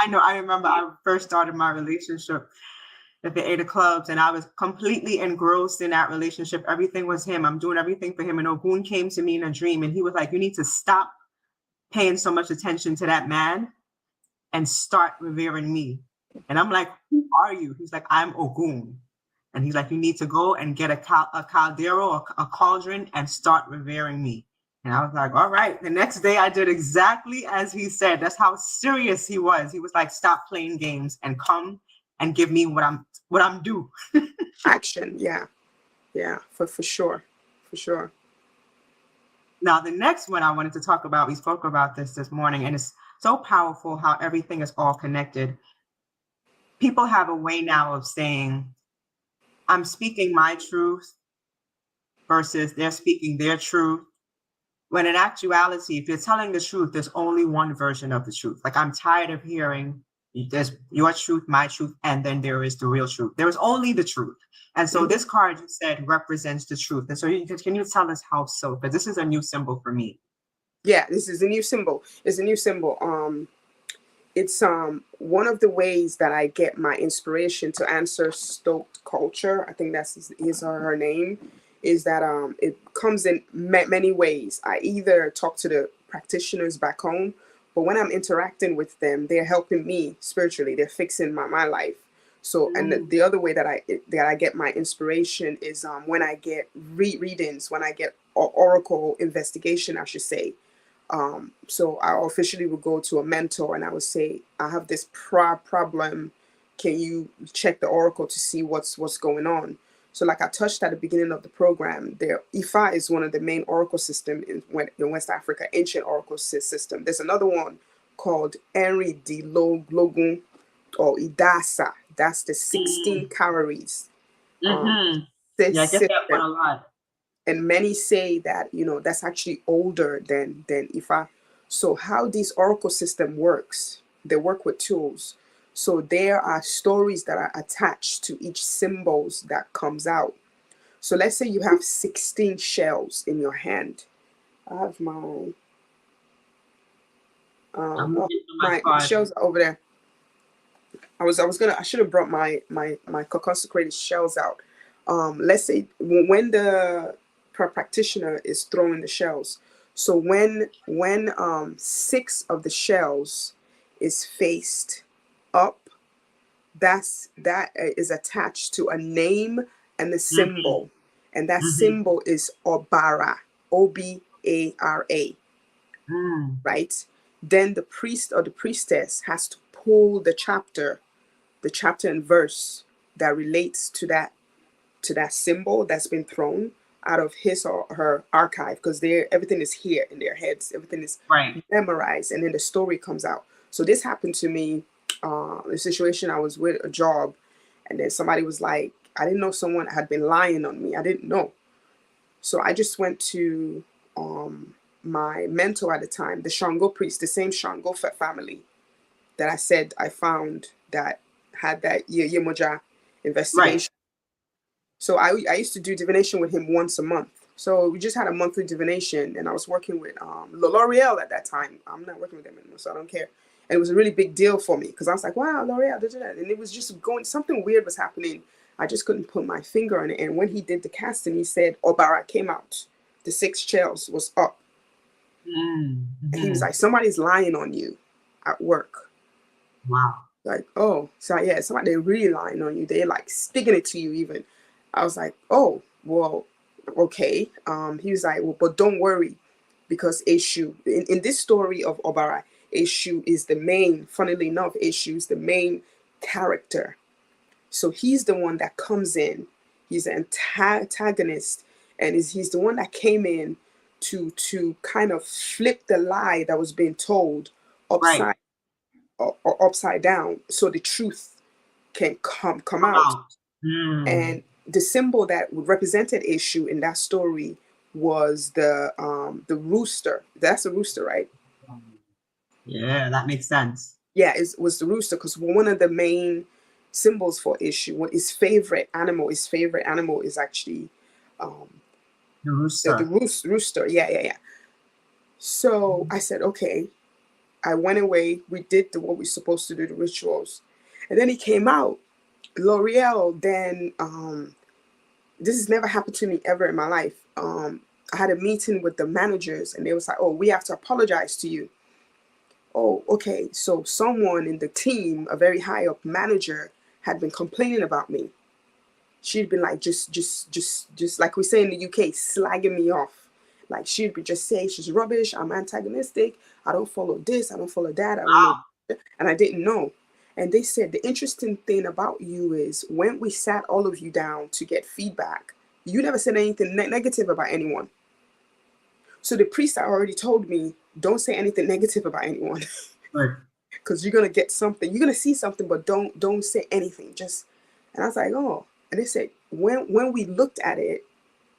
Speaker 1: I remember I first started my relationship at the 8 of clubs, and I was completely engrossed in that relationship. Everything was him. I'm doing everything for him. And Ogun came to me in a dream, and he was like, you need to stop paying so much attention to that man and start revering me. And I'm like, who are you? He's like, I'm Ogun. And he's like, you need to go and get a caldero, a cauldron, and start revering me. And I was like, all right. The next day I did exactly as he said. That's how serious he was. He was like, stop playing games and come and give me what I'm due.
Speaker 2: Action. Yeah. Yeah, for sure. For sure.
Speaker 1: Now, the next one I wanted to talk about, we spoke about this morning, and it's so powerful how everything is all connected. People have a way now of saying, I'm speaking my truth versus they're speaking their truth. When in actuality, if you're telling the truth, there's only one version of the truth. Like, I'm tired of hearing there's your truth, my truth, and then there is the real truth. There is only the truth. And so this card, you said, represents the truth. And so can you tell us how so? But this is a new symbol for me.
Speaker 2: Yeah, this is a new symbol. It's a new symbol. It's one of the ways that I get my inspiration to answer stoked culture. I think that's his or her name. Is that it comes in many ways. I either talk to the practitioners back home, but when I'm interacting with them, they're helping me spiritually. They're fixing my life. So, and the other way that I get my inspiration is when I get readings, when I get oracle investigation, I should say. So I officially would go to a mentor and I would say, I have this problem. Can you check the oracle to see what's going on? So like I touched at the beginning of the program, there Ifa is one of the main oracle system in West Africa, ancient oracle system. There's another one called Henry de Logun or Idasa. That's the 16 calories.
Speaker 1: Yeah, I get that one a lot.
Speaker 2: And many say that, that's actually older than Ifa. So how this oracle system works, they work with tools. So there are stories that are attached to each symbols that comes out. So let's say you have 16 shells in your hand. I have my shells are over there. I should have brought my consecrated shells out. Let's say when the practitioner is throwing the shells. So when 6 of the shells is faced up, that is attached to a name and a symbol, and that symbol is Obara, Obara, right? Then the priest or the priestess has to pull the chapter and verse that relates to that symbol that's been thrown out of his or her archive, because everything is here in their heads, everything is memorized, and then the story comes out. So this happened to me, a situation. I was with a job, and then somebody was like, I didn't know someone had been lying on me. I didn't know. So I just went to my mentor at the time, the Shango priest, the same Shango family that I said I found that had that Yemoja investigation. So I used to do divination with him once a month. So we just had a monthly divination, and I was working with L'Oreal at that time. I'm not working with them anymore, so I don't care. And it was a really big deal for me because I was like, wow, L'Oreal, da, da, da. And it was just going, something weird was happening. I just couldn't put my finger on it. And when he did the casting, he said, Obara came out. The 6 shells was up.
Speaker 1: Mm-hmm.
Speaker 2: And he was like, somebody's lying on you at work.
Speaker 1: Wow.
Speaker 2: Like, oh, so yeah, somebody, they're really lying on you. They're like sticking it to you even. I was like, oh, well, okay. He was like, well, but don't worry, because Eshu, in this story of Obara, Eshu is the main, funnily enough, Eshu is the main character. So he's the one that comes in. He's an antagonist, and he's the one that came in to kind of flip the lie that was being told upside
Speaker 1: Right.
Speaker 2: or upside down, so the truth can come out. And the symbol that represented Eshu in that story was the rooster. That's a rooster, right?
Speaker 1: Yeah, that makes sense.
Speaker 2: Yeah, it was the rooster, because one of the main symbols for Eshu, his favorite animal is actually
Speaker 1: The rooster.
Speaker 2: the rooster. Yeah. So I said, okay. I went away. We did what we're supposed to do, the rituals, and then he came out. L'Oreal. Then this has never happened to me ever in my life. I had a meeting with the managers, and they was like, "Oh, we have to apologize to you." Oh, okay. So someone in the team, a very high up manager, had been complaining about me. She'd been like, just like we say in the UK, slagging me off. Like, she'd be just saying she's rubbish. I'm antagonistic. I don't follow this. I don't follow that. I don't know. And I didn't know. And they said the interesting thing about you is when we sat all of you down to get feedback, you never said anything negative about anyone. So the priest had already told me, don't say anything negative about anyone.
Speaker 1: Right.
Speaker 2: Because you're gonna get something. You're gonna see something, but don't say anything. Just. And I was like, oh. And they said when we looked at it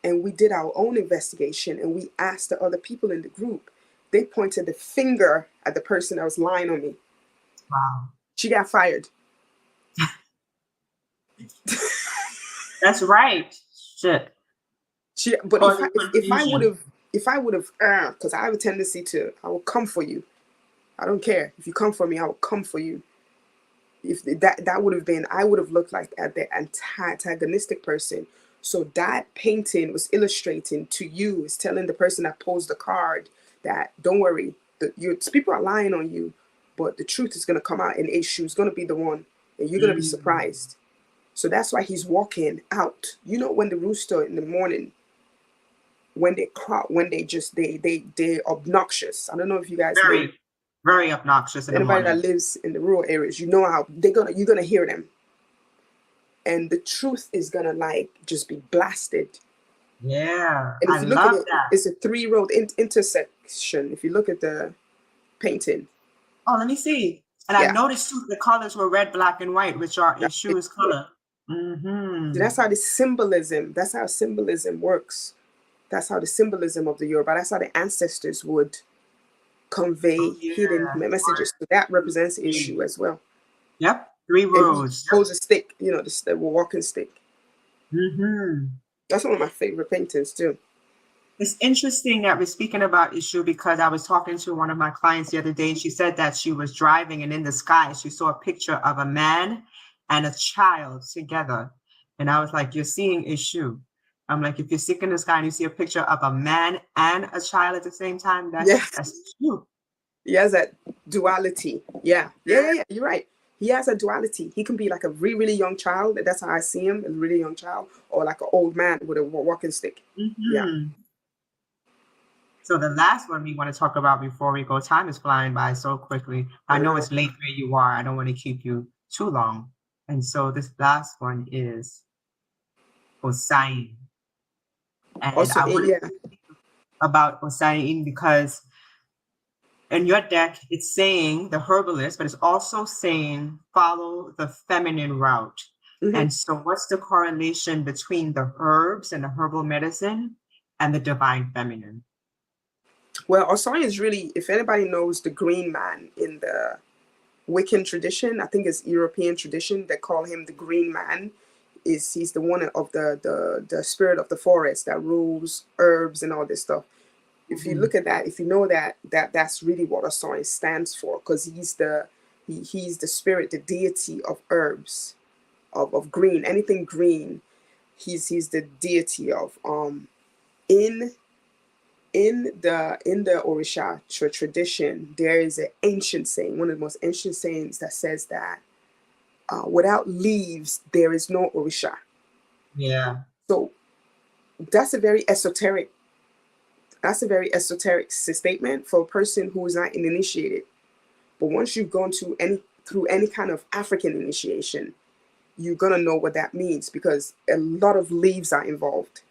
Speaker 2: and we did our own investigation and we asked the other people in the group, they pointed the finger at the person that was lying on me.
Speaker 1: Wow.
Speaker 2: She got fired.
Speaker 1: That's right. Shit.
Speaker 2: But if I would have, because I have a tendency to, I will come for you. I don't care if you come for me, I will come for you. If that would have been, I would have looked like the antagonistic person. So that painting was illustrating to you, is telling the person that posed the card that don't worry, people are lying on you, but the truth is going to come out, and Eshu is going to be the one, and you're going to be surprised. So that's why he's walking out. You know, when the rooster in the morning, when they cry, when they're obnoxious. I don't know if you guys know.
Speaker 1: Very obnoxious in the
Speaker 2: Anybody
Speaker 1: morning.
Speaker 2: that lives in the rural areas, you know how you're gonna hear them, and the truth is gonna like just be blasted.
Speaker 1: Yeah,
Speaker 2: And if
Speaker 1: I
Speaker 2: you look at
Speaker 1: love
Speaker 2: it,
Speaker 1: that.
Speaker 2: it's a 3-road intersection. If you look at the painting.
Speaker 1: Oh, let me see. And I noticed too the colors were red, black, and white, which are Eshu's color.
Speaker 2: So that's how that's how symbolism works. That's how the symbolism of the Yoruba, that's how the ancestors would convey hidden messages. So that represents Eshu as well.
Speaker 1: Yep, 3 roads.
Speaker 2: He holds a stick, the walking stick. That's one of my favorite paintings too.
Speaker 1: It's interesting that we're speaking about Eshu, because I was talking to one of my clients the other day, and she said that she was driving, and in the sky she saw a picture of a man and a child together. And I was like, you're seeing Eshu. I'm like, if you're sick in the sky and you see a picture of a man and a child at the same time, that's Eshu.
Speaker 2: He has that duality. Yeah. You're right. He has a duality. He can be like a really, really young child. That's how I see him, a really young child, or like an old man with a walking stick. Yeah.
Speaker 1: So the last one we want to talk about before we go, time is flying by so quickly. I know it's late where you are. I don't want to keep you too long. And so this last one is Osain. And
Speaker 2: Also,
Speaker 1: I want to speak about Osain because in your deck, it's saying the herbalist, but it's also saying follow the feminine route. And so what's the correlation between the herbs and the herbal medicine and the divine feminine?
Speaker 2: Well, Osain is really, if anybody knows the green man in the Wiccan tradition, I think it's European tradition, they call him the green man. He's the one of the spirit of the forest that rules herbs and all this stuff. If you look at that, if you know that's really what Osoin stands for, because he's the spirit, the deity of herbs, of green, anything green. He's the deity of in the Orisha tradition, there is an ancient saying, one of the most ancient sayings that says that without leaves there is no Orisha.
Speaker 1: Yeah.
Speaker 2: So that's a very esoteric statement for a person who is not initiated. But once you've gone through any kind of African initiation, you're gonna know what that means, because a lot of leaves are involved.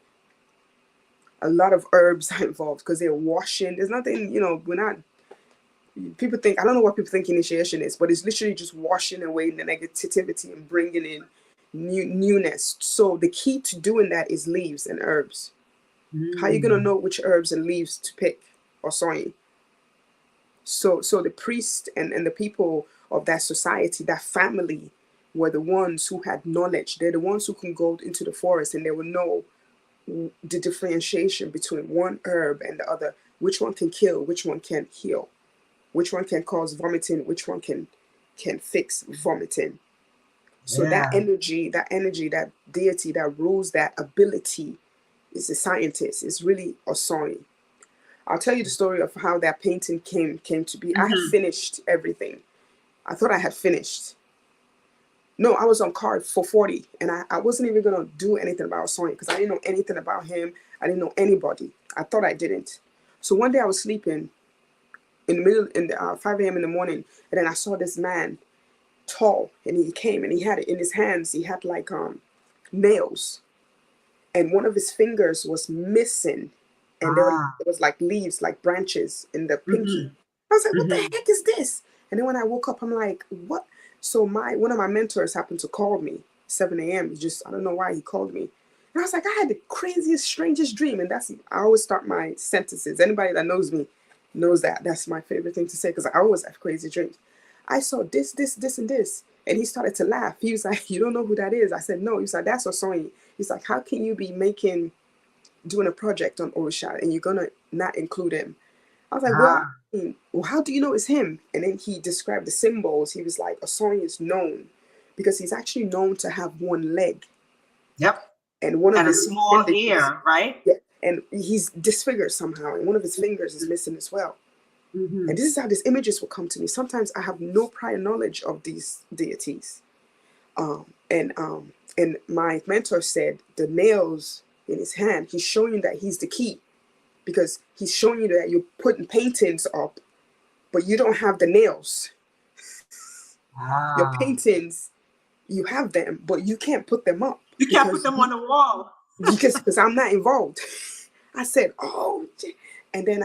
Speaker 2: A lot of herbs are involved because they're washing. There's nothing, we're not, people think, I don't know what people think initiation is, but it's literally just washing away the negativity and bringing in newness. So the key to doing that is leaves and herbs. How are you going to know which herbs and leaves to pick or sowing? So the priest and the people of that society, that family, were the ones who had knowledge. They're the ones who can go into the forest and they will know the differentiation between one herb and the other. Which one can kill, which one can heal, which one can cause vomiting, which one can fix vomiting. So that energy, that deity that rules that ability is a scientist. It's really Osoin. I'll tell you the story of how that painting came to be. I had finished everything. I thought I had finished. No, I was on card for 40, and I wasn't even going to do anything about Osoin because I didn't know anything about him. I didn't know anybody. I thought I didn't. So one day I was sleeping in the 5 a.m. in the morning, and then I saw this man, tall, and he came, and he had in his hands, he had like nails, and one of his fingers was missing, and there was like leaves, like branches in the pinky. I was like, what the heck is this? And then when I woke up, I'm like, what? So one of my mentors happened to call me 7 a.m. I don't know why he called me. And I was like, I had the craziest, strangest dream. And I always start my sentences. Anybody that knows me knows that. That's my favorite thing to say, because I always have crazy dreams. I saw this, and this. And he started to laugh. He was like, you don't know who that is? I said, no. He was like, that's Osoin. He's like, how can you be doing a project on Orisha and you're going to not include him? I was like, well, how do you know it's him? And then he described the symbols. He was like, Osoin is known because he's actually known to have one leg.
Speaker 1: Yep.
Speaker 2: And one of his
Speaker 1: a small ear, right?
Speaker 2: Yeah. And he's disfigured somehow. And one of his fingers is missing as well. And this is how these images will come to me. Sometimes I have no prior knowledge of these deities. And my mentor said the nails in his hand, he's showing you that he's the key. Because he's showing you that you're putting paintings up, but you don't have the nails. Your paintings, you have them, but you can't put them up.
Speaker 1: You can't put them on the wall.
Speaker 2: because I'm not involved. I said, oh. And then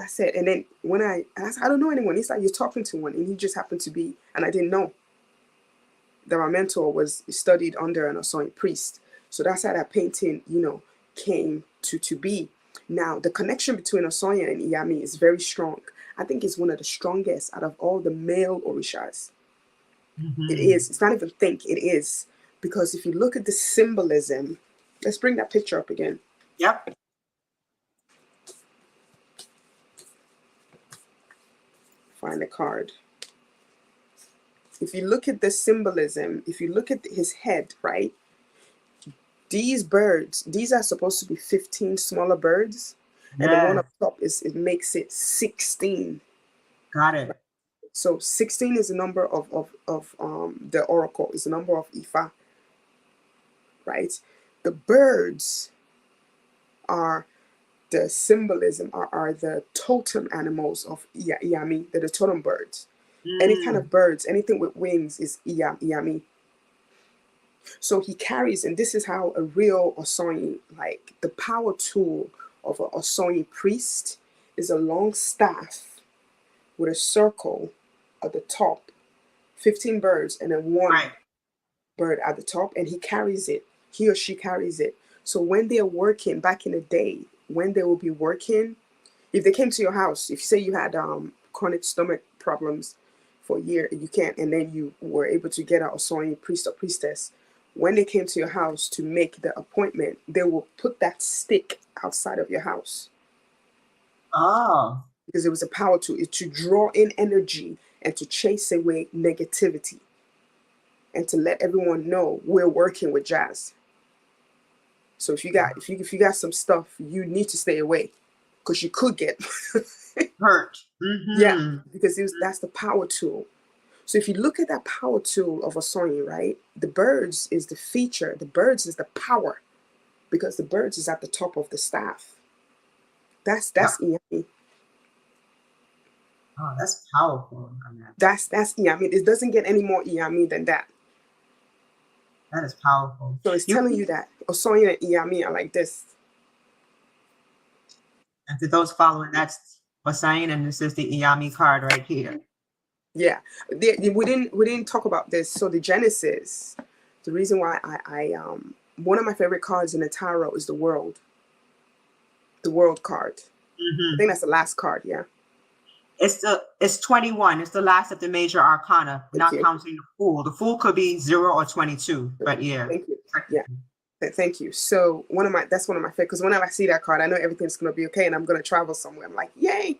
Speaker 2: when I said, I don't know anyone. He's like, you're talking to one. And he just happened to be, and I didn't know that my mentor was studied under an Osoin priest. So that's how that painting, came to be. Now, the connection between Osoin and Iyami is very strong. I think it's one of the strongest out of all the male Orishas. It is. It's not even think. It is. Because if you look at the symbolism, let's bring that picture up again.
Speaker 1: Yep.
Speaker 2: Find the card. If you look at the symbolism, if you look at his head, right? These birds, these are supposed to be 15 smaller birds. And the one up top it makes it 16.
Speaker 1: Got it.
Speaker 2: So 16 is the number of the oracle, is the number of Ifa. Right? The birds are the symbolism, are the totem animals of Iyami. They're the totem birds. Any kind of birds, anything with wings is Iyami. So he carries, and this is how a real Osoin, like the power tool of an Osoin priest, is a long staff with a circle at the top, 15 birds, and then one bird at the top, and he carries it. He or she carries it. So when they're working back in the day, when they will be working, if they came to your house, if you say you had chronic stomach problems for a year, you can't, and then you were able to get an Osoin priest or priestess, when they came to your house to make the appointment, they will put that stick outside of your house.
Speaker 1: Oh,
Speaker 2: because it was a power tool. It's to draw in energy and to chase away negativity and to let everyone know we're working with jazz. So if you got some stuff, you need to stay away because you could get
Speaker 1: hurt.
Speaker 2: yeah,
Speaker 1: Mm-hmm.
Speaker 2: because that's the power tool. So if you look at that power tool of Osoye, right, the birds is the feature. The birds is the power because the birds is at the top of the staff. That's
Speaker 1: Yep.
Speaker 2: Iyami.
Speaker 1: Oh, that's powerful. Amenet.
Speaker 2: That's Iyami. It doesn't get any more Iyami than that.
Speaker 1: That is powerful.
Speaker 2: So it's
Speaker 1: You
Speaker 2: telling you that Osoye and Iyami are like this.
Speaker 1: and to those following, that's Hossein, and this is the Iyami card right here.
Speaker 2: Yeah, we didn't talk about this. So the Genesis, the reason why I one of my favorite cards in the tarot is the World card. I
Speaker 1: Mm-hmm.
Speaker 2: think that's the last card. Yeah.
Speaker 1: It's 21. It's the last of the major arcana,
Speaker 2: Thank
Speaker 1: not
Speaker 2: you.
Speaker 1: counting the fool. The fool could be 0 or 22, but yeah.
Speaker 2: Thank you. Yeah. Thank you. So that's one of my favorite, because whenever I see that card, I know everything's gonna be okay, and I'm gonna travel somewhere. I'm like, yay!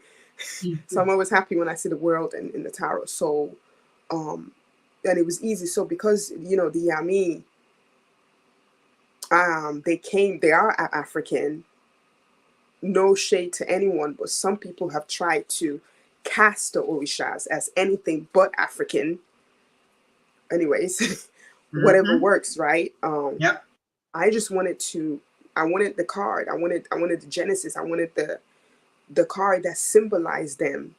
Speaker 2: So I'm always happy when I see the world in the tarot. So, and it was easy. So because the Iyami, they are African. No shade to anyone, but some people have tried to cast the Orishas as anything but African. Anyways, whatever
Speaker 1: Mm-hmm.
Speaker 2: works, right?
Speaker 1: Yep.
Speaker 2: I just I wanted the card. I wanted the Genesis. I wanted the card that symbolized them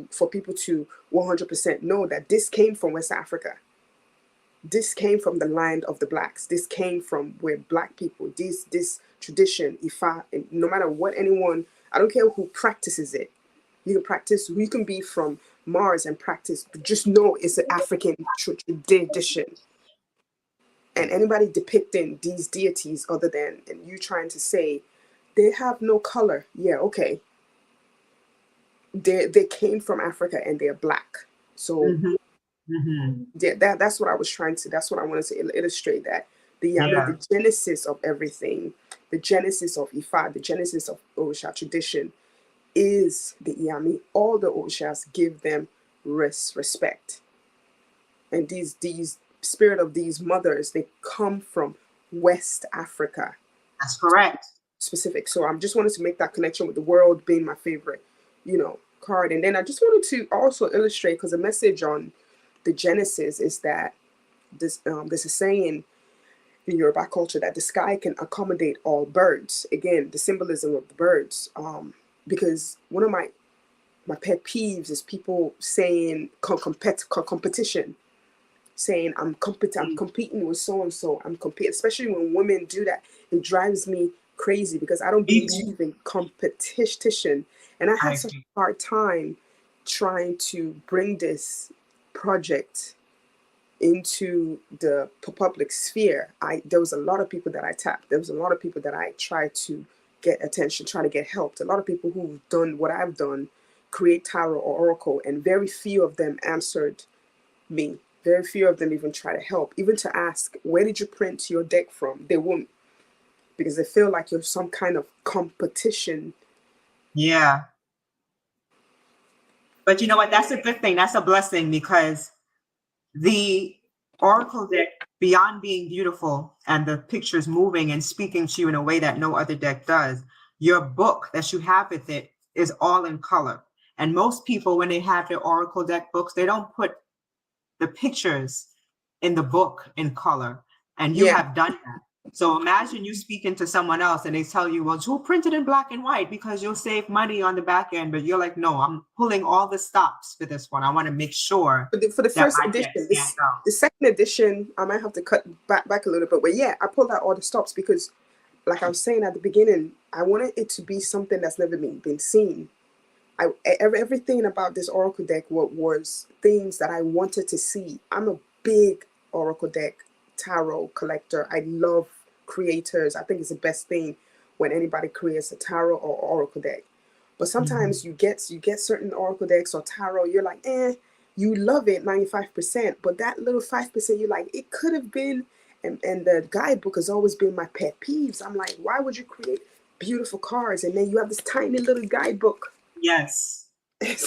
Speaker 2: for people to 100% know that this came from West Africa. This came from the land of the blacks. This came from where black people, this tradition, Ifa, no matter what anyone, I don't care who practices it. You can be from Mars and practice, but just know it's an African tradition. And anybody depicting these deities other than, and you trying to say they have no color, yeah, okay. They came from Africa and they're black. So
Speaker 1: Mm-hmm. Mm-hmm.
Speaker 2: yeah, that's what that's what I wanted to illustrate, that the Yami,
Speaker 1: Yeah.
Speaker 2: the genesis of everything, the genesis of Ifa, the genesis of Orisha tradition is the Iyami. All the Orishas give them respect. And these spirit of these mothers, they come from West Africa.
Speaker 1: That's correct.
Speaker 2: Specific. So I just wanted to make that connection with the world being my favorite, card. And then I just wanted to also illustrate, because the message on the Genesis is that there's a saying in Yoruba culture that the sky can accommodate all birds. Again, the symbolism of the birds. Because one of my pet peeves is people saying competition, saying I'm competing with so and so. I'm competing, especially when women do that. It drives me crazy because I don't believe in competition, and I
Speaker 1: I
Speaker 2: have such
Speaker 1: agree.
Speaker 2: a hard time trying to bring this project into the public sphere. There was a lot of people that I tapped. There was a lot of people that I tried to get attention, try to get helped. A lot of people who've done what I've done, create tarot or oracle, and very few of them answered me. Very few of them even try to help, even to ask, where did you print your deck from? They won't, because they feel like you're some kind of competition.
Speaker 1: Yeah. But you know what? That's a good thing. That's a blessing, because the Oracle deck, beyond being beautiful and the pictures moving and speaking to you in a way that no other deck does, your book that you have with it is all in color. And most people, when they have their Oracle deck books, they don't put the pictures in the book in color. And you
Speaker 2: Yeah,
Speaker 1: have done that. So imagine you speaking to someone else and they tell you, well, you'll print it in black and white because you'll save money on the back end. But you're like, no, I'm pulling all the stops for this one. I want to make sure
Speaker 2: for the
Speaker 1: that
Speaker 2: first
Speaker 1: my
Speaker 2: edition,
Speaker 1: deck stands out.
Speaker 2: the second edition, I might have to cut back a little bit. But yeah, I pulled out all the stops because, like I was saying at the beginning, I wanted it to be something that's never been seen. Everything about this Oracle deck was things that I wanted to see. I'm a big Oracle deck tarot collector. I love creators. I think it's the best thing when anybody creates a tarot or Oracle deck. But sometimes you get certain Oracle decks or tarot, you're like, you love it 95%, but that little 5%, you're like, it could have been. And the guidebook has always been my pet peeves. I'm like, why would you create beautiful cards, and then you have this tiny little guidebook.
Speaker 1: Yes.
Speaker 2: And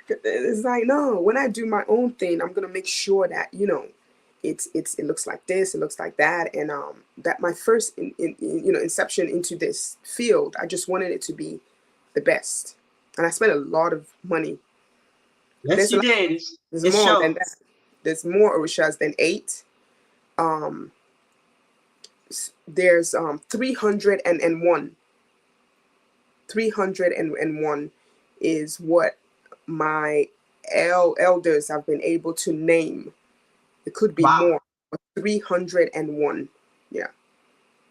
Speaker 2: it's like, no, when I do my own thing, I'm gonna make sure that, it looks like this, it looks like that. And that my first inception into this field, I just wanted it to be the best. And I spent a lot of money.
Speaker 1: Yes, you did.
Speaker 2: There's
Speaker 1: It
Speaker 2: more than
Speaker 1: shows.
Speaker 2: that. There's more orishas than 8. Um, there's 301. 301 is what my elders have been able to name. It could be
Speaker 1: Wow.
Speaker 2: more, but 301. Yeah.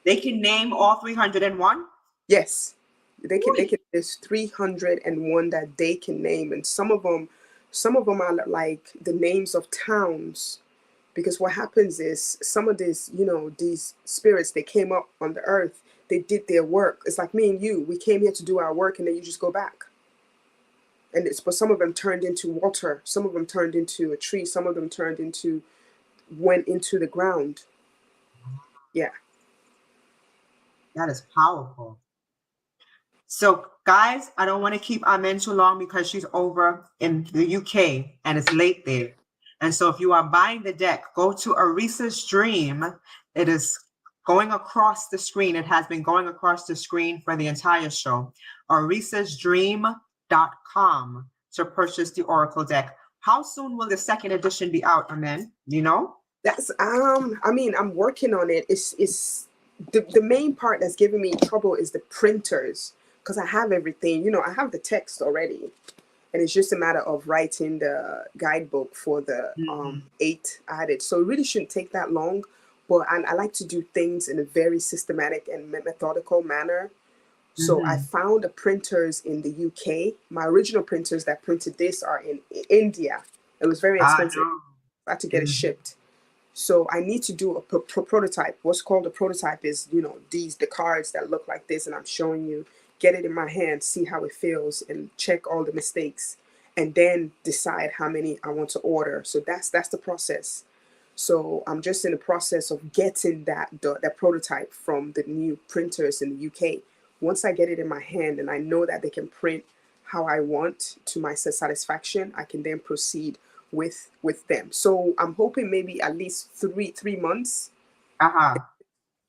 Speaker 1: They can name all 301?
Speaker 2: Yes. They can. There's 301 that they can name, and some of them are like the names of towns. Because what happens is some of these spirits, they came up on the earth, they did their work. It's like me and you. We came here to do our work, and then you just go back. But some of them turned into water, some of them turned into a tree, some of them went into the ground. Yeah.
Speaker 1: That is powerful. So, guys, I don't want to keep Amen too long because she's over in the UK and it's late there. And so, if you are buying the deck, go to Arisa's Dream. It is going across the screen. It has been going across the screen for the entire show. arisasdream.com to purchase the Oracle deck. How soon will the second edition be out, Amen? Do you know?
Speaker 2: That's I'm working on it. It's the main part that's giving me trouble is the printers, because I have everything. I have the text already, and it's just a matter of writing the guidebook for the 8 added. So it really shouldn't take that long. But I like to do things in a very systematic and methodical manner. So I found the printers in the UK. My original printers that printed this are in India. It was very expensive. I had to get it shipped. So I need to do a prototype. What's called a prototype is, the cards that look like this, and I'm showing you, get it in my hand, see how it feels, and check all the mistakes, and then decide how many I want to order. So that's the process. So I'm just in the process of getting that prototype from the new printers in the UK. Once I get it in my hand and I know that they can print how I want to my satisfaction, I can then proceed with them. So I'm hoping maybe at least three months.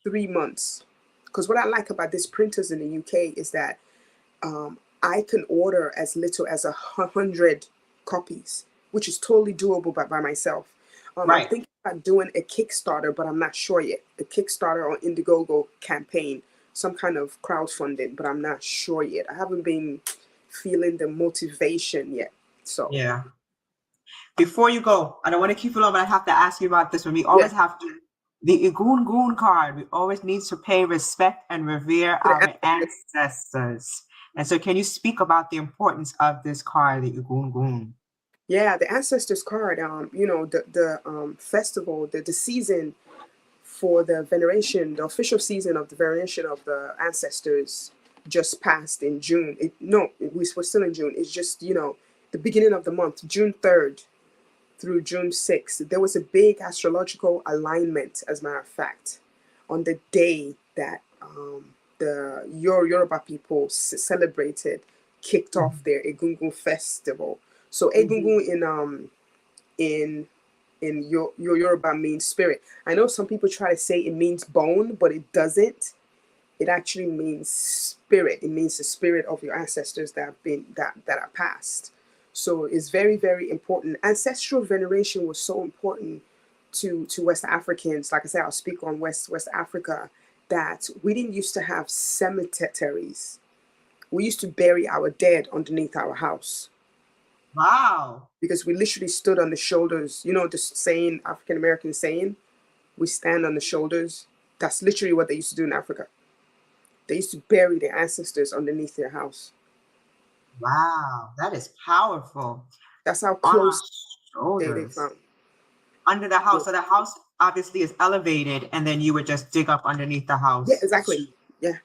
Speaker 2: 3 months. Because what I like about these printers in the UK is that I can order as little as 100 copies, which is totally doable by myself. I'm thinking about doing a Kickstarter, but I'm not sure yet. A Kickstarter or Indiegogo campaign, some kind of crowdfunding, but I'm not sure yet. I haven't been feeling the motivation yet. So
Speaker 1: yeah. Before you go, I don't want to keep you long, but I have to ask you about this one. We always have to, the Igun card, we always need to pay respect and revere our ancestors. And so can you speak about the importance of this card, the Igun?
Speaker 2: Yeah, the ancestors card, the festival, the season for the veneration, the official season of the veneration of the ancestors just passed in June. We're still in June. It's just, the beginning of the month, June 3rd through June 6th. There was a big astrological alignment, as a matter of fact, on the day that the Yoruba people kicked off their Egungun festival. So Egungun in your Yoruba means spirit. I know some people try to say it means bone, but it doesn't. It actually means spirit. It means the spirit of your ancestors that are passed. So it's very, very important. Ancestral veneration was so important to West Africans. Like I said, I'll speak on West Africa, that we didn't used to have cemeteries. We used to bury our dead underneath our house.
Speaker 1: Wow.
Speaker 2: Because we literally stood on the shoulders. The saying, African American saying, we stand on the shoulders. That's literally what they used to do in Africa. They used to bury their ancestors underneath their house.
Speaker 1: Wow, that is powerful.
Speaker 2: That's how close they found.
Speaker 1: Under the house. So the house obviously is elevated, and then you would just dig up underneath the house.
Speaker 2: Yeah, exactly. Yeah.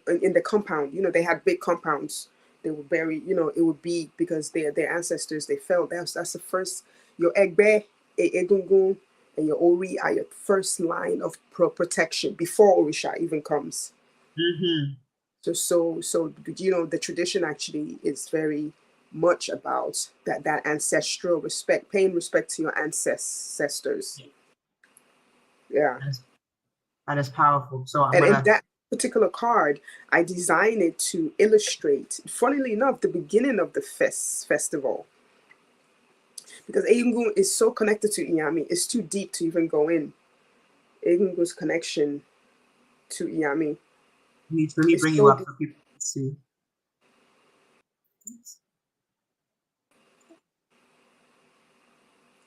Speaker 2: In the compound, they had big compounds. They would bury, it would be because their ancestors, they fell. That's the first, your Egbe, Egungun, and your Ori are your first line of protection before Orisha even comes.
Speaker 1: Mm-hmm.
Speaker 2: So the tradition actually is very much about that ancestral respect, paying respect to your ancestors. Yeah.
Speaker 1: That is powerful. So I'm
Speaker 2: And in
Speaker 1: gonna.
Speaker 2: that particular card, I designed it to illustrate, funnily enough, the beginning of the festival. Because Egungun is so connected to Iyami, it's too deep to even go in. Egungun's connection to Iyami
Speaker 1: Let me
Speaker 2: is
Speaker 1: bring you
Speaker 2: so
Speaker 1: up
Speaker 2: deep.
Speaker 1: so people can see.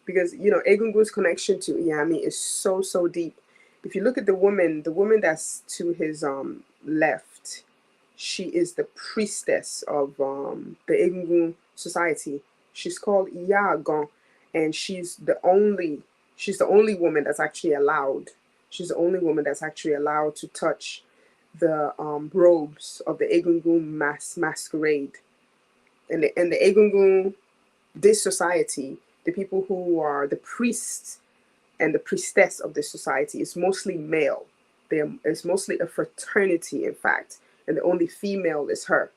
Speaker 2: Because Egungun's connection to Iyami is so deep. If you look at the woman that's to his left, she is the priestess of the Egungun society. She's called Iyagan, and she's the only woman that's actually allowed. She's the only woman that's actually allowed to touch the robes of the Egungun masquerade. And the Egungun, this society, the people who are the priests and the priestess of this society, is mostly male. It's mostly a fraternity, in fact, and the only female is her.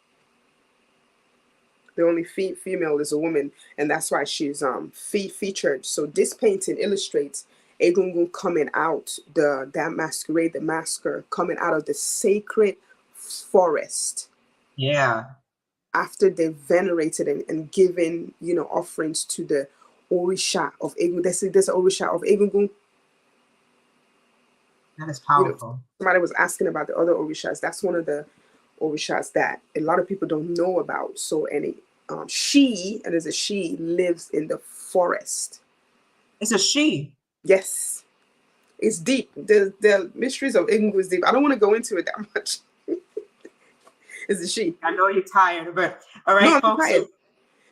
Speaker 2: The only female is a woman, and that's why she's featured. So this painting illustrates Egungun coming out, that masquerade, the masker coming out of the sacred forest.
Speaker 1: Yeah.
Speaker 2: After they venerated and given, offerings to the Orisha of Egungun. There's an Orisha of Egungun.
Speaker 1: That is powerful.
Speaker 2: Somebody was asking about the other Orishas. That's one of the Orishas that a lot of people don't know about. So, and she lives in the forest.
Speaker 1: It's a she.
Speaker 2: Yes, it's deep. The mysteries of Egungun is deep. I don't want to go into it that much. It's a she.
Speaker 1: I know you're tired, but all
Speaker 2: No,
Speaker 1: right,
Speaker 2: I'm
Speaker 1: folks.
Speaker 2: tired.
Speaker 1: So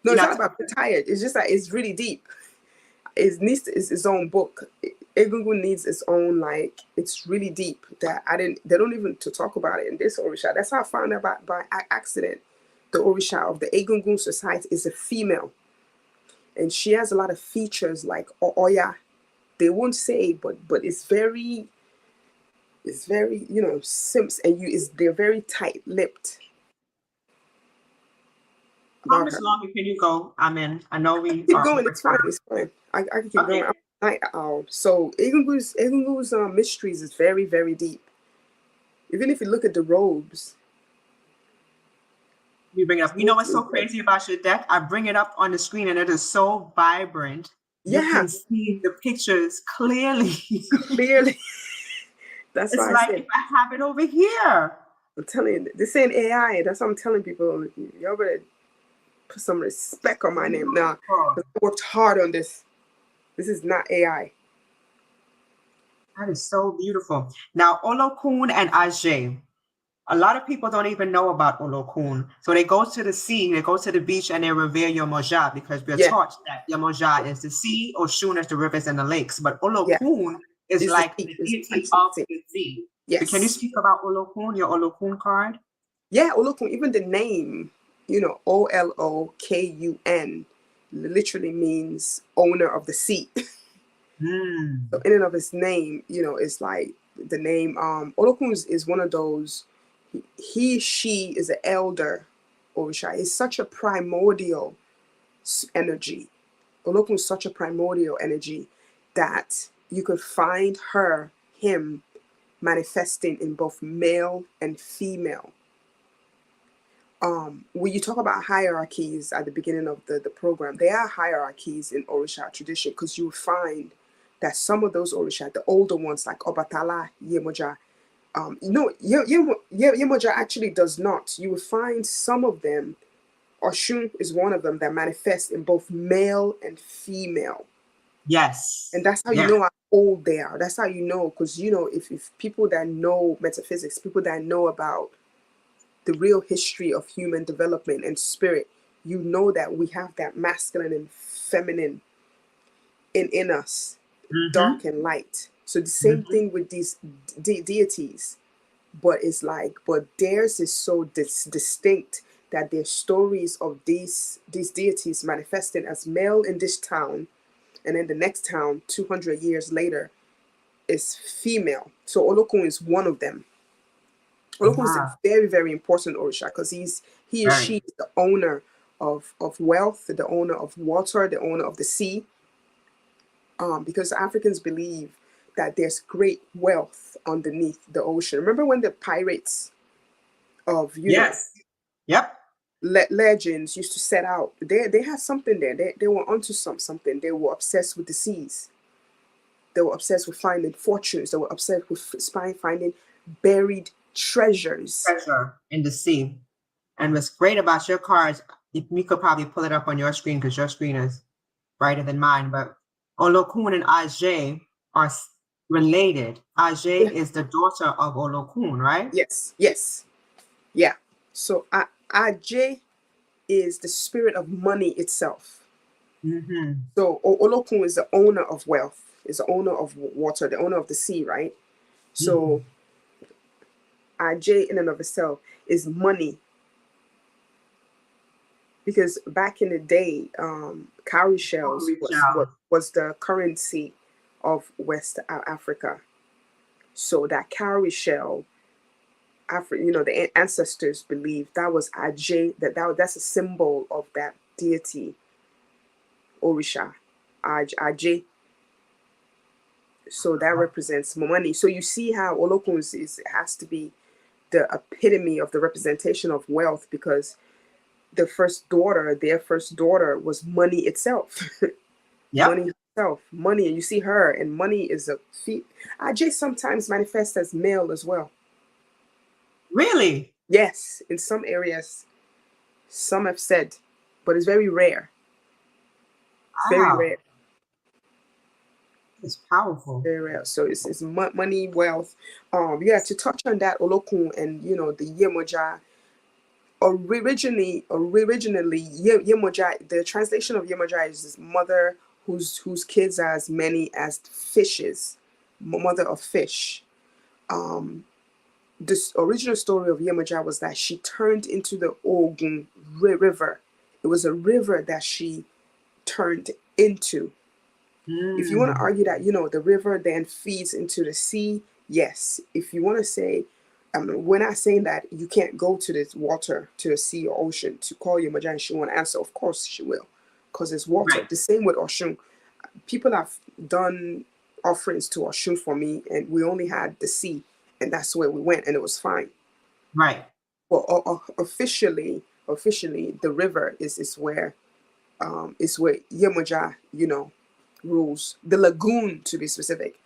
Speaker 2: No, it's not about being tired. It's just that it's really deep. It needs its own book. Egungun needs its own, like, it's really deep that they don't even to talk about it in this Orisha. That's how I found out by accident. The Orisha of the Egungun society is a female. And she has a lot of features like Oya. They won't say, but it's very, Sims, and they're very tight-lipped
Speaker 1: how
Speaker 2: about
Speaker 1: much
Speaker 2: her.
Speaker 1: longer can you go? I know we
Speaker 2: Keep
Speaker 1: are
Speaker 2: going,
Speaker 1: over
Speaker 2: it's fine,
Speaker 1: time.
Speaker 2: it's fine. I can keep
Speaker 1: Okay.
Speaker 2: going. I'm a night owl. So Egungun's mysteries is very, very deep. Even if you look at the robes.
Speaker 1: You bring it up. You know what's so crazy about your deck? I bring it up on the screen and it is so vibrant. You
Speaker 2: Yeah,
Speaker 1: can see the pictures clearly.
Speaker 2: clearly. That's
Speaker 1: It's
Speaker 2: why I
Speaker 1: like
Speaker 2: said,
Speaker 1: if I have it over here.
Speaker 2: I'm telling you, this ain't AI. That's what I'm telling people. Y'all better put some respect on my name now. I worked hard on this. This is not AI.
Speaker 1: That is so beautiful. Now, Olokun and Ajay. A lot of people don't even know about Olokun. So they go to the sea, they go to the beach, and they revere Yamoja because we're
Speaker 2: Yeah,
Speaker 1: taught that Yamoja is the sea, Oshun is the rivers and the lakes. But
Speaker 2: yeah.
Speaker 1: Olokun is
Speaker 2: It's the
Speaker 1: like
Speaker 2: sea.
Speaker 1: the
Speaker 2: It's
Speaker 1: deity
Speaker 2: actually
Speaker 1: of
Speaker 2: the sea.
Speaker 1: the sea. So can you
Speaker 2: Yes.
Speaker 1: speak about Olokun, your Olokun card?
Speaker 2: Yeah, Olokun, even the name, Olokun literally means owner of the sea.
Speaker 1: Mm.
Speaker 2: So in and of its name, it's like the name Olokun is one of those, she is an elder Orisha. It's such a primordial energy. Olokun is such a primordial energy that you could find him manifesting in both male and female. When you talk about hierarchies at the beginning of the program, there are hierarchies in Orisha tradition because you find that some of those Orisha, the older ones like Obatala, Yemoja, Yemoja actually does not. You will find some of them, Oshun is one of them, that manifest in both male and female.
Speaker 1: Yes.
Speaker 2: And that's how you
Speaker 1: Yeah.
Speaker 2: know how old they are. That's how you know, because, if people that know metaphysics, people that know about the real history of human development and spirit, you know that we have that masculine and feminine in us, dark and light. So the same thing with these deities, but theirs is so distinct that their stories of these deities manifesting as male in this town, and then the next town 200 years later is female. So Olokun is one of them. Olokun is a
Speaker 1: Ah,
Speaker 2: very, very important Orisha because he or
Speaker 1: very.
Speaker 2: she is the owner of wealth, the owner of water, the owner of the sea. Because Africans believe that there's great wealth underneath the ocean. Remember when the pirates of
Speaker 1: Yes. Yep.
Speaker 2: legends used to set out? They had something there. They were onto something. They were obsessed with the seas. They were obsessed with finding fortunes. They were obsessed with finding buried treasures.
Speaker 1: Treasure in the sea. And what's great about your cards, you could probably pull it up on your screen because your screen is brighter than mine, but Olokun and Ajay are related.
Speaker 2: Yeah.
Speaker 1: Ajay is the daughter of Olokun, right?
Speaker 2: Yes. Yes. Yeah. So Aj is the spirit of money itself.
Speaker 1: Mm-hmm.
Speaker 2: So Olokun is the owner of wealth, is the owner of water, the owner of the sea, right?
Speaker 1: Mm-hmm.
Speaker 2: So Aj in and of itself is money. Because back in the day, cowrie shells
Speaker 1: Reach out.
Speaker 2: was the currency of West Africa. So that cowrie shell, the ancestors believed that was Aj, that's a symbol of that deity, Orisha, Aj. So that represents money. So you see how Olokun it has to be the epitome of the representation of wealth because their first daughter was money itself.
Speaker 1: Yep.
Speaker 2: Money itself. Money, and you see her, and money is a feat. Aj sometimes manifests as male as well.
Speaker 1: Really?
Speaker 2: Yes, in some areas, some have said, but it's very rare. It's very
Speaker 1: Wow.
Speaker 2: rare.
Speaker 1: It's powerful.
Speaker 2: Very rare. So it's money, wealth. Yeah, to touch on that Olokun and the Yemoja. Originally, Yemoja. The translation of Yemoja is this mother whose kids are as many as fishes, mother of fish. Um, this original story of Yemoja was that she turned into the Ogun River. It was a river that she turned into. If you want to
Speaker 1: Mm.
Speaker 2: argue that, the river then feeds into the sea, yes. If you want to say, we're not saying that you can't go to this water, to the sea or ocean to call your Majai and she won't answer. Of course she will, because it's water.
Speaker 1: Right.
Speaker 2: The same with Oshun. People have done offerings to Oshun for me, and we only had the sea, and that's where we went, and it was fine.
Speaker 1: Right.
Speaker 2: Well, officially, the river is where Yemoja, rules. The lagoon, to be specific,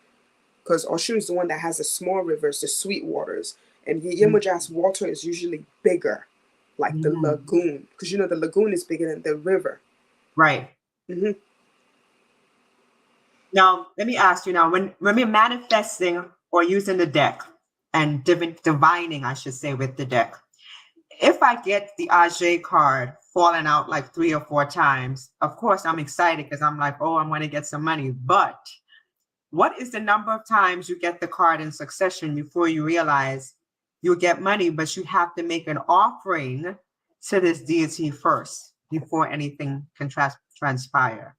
Speaker 2: because Oshun is the one that has the small rivers, the sweet waters, and Yemoja's water is usually bigger, like the
Speaker 1: Mm-hmm.
Speaker 2: lagoon, because the lagoon is bigger than the river.
Speaker 1: Right.
Speaker 2: Hmm.
Speaker 1: Now, let me ask you now, when we're manifesting or using the deck and divining, I should say, with the deck, if I get the Ajay card falling out like 3 or 4 times, of course I'm excited because I'm like, oh, I'm going to get some money. But what is the number of times you get the card in succession before you realize you get money, but you have to make an offering to this deity first before anything can transpire?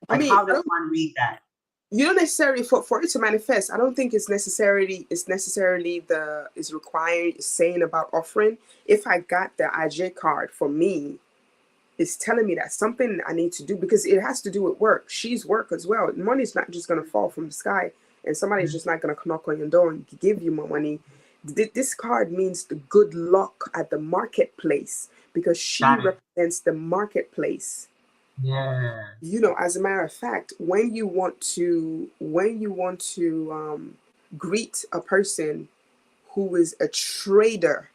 Speaker 2: I
Speaker 1: Like,
Speaker 2: mean,
Speaker 1: how does one read that?
Speaker 2: you don't necessarily for it to manifest. I don't think it's necessarily the is required saying about offering. If I got the IJ card for me, it's telling me that something I need to do because it has to do with work. She's work as well. Money's not just gonna fall from the sky, and somebody's just not gonna knock on your door and give you more money. This card means the good luck at the marketplace because she
Speaker 1: Got it.
Speaker 2: represents the marketplace.
Speaker 1: Yeah.
Speaker 2: As a matter of fact, when you want to greet a person who is a trader,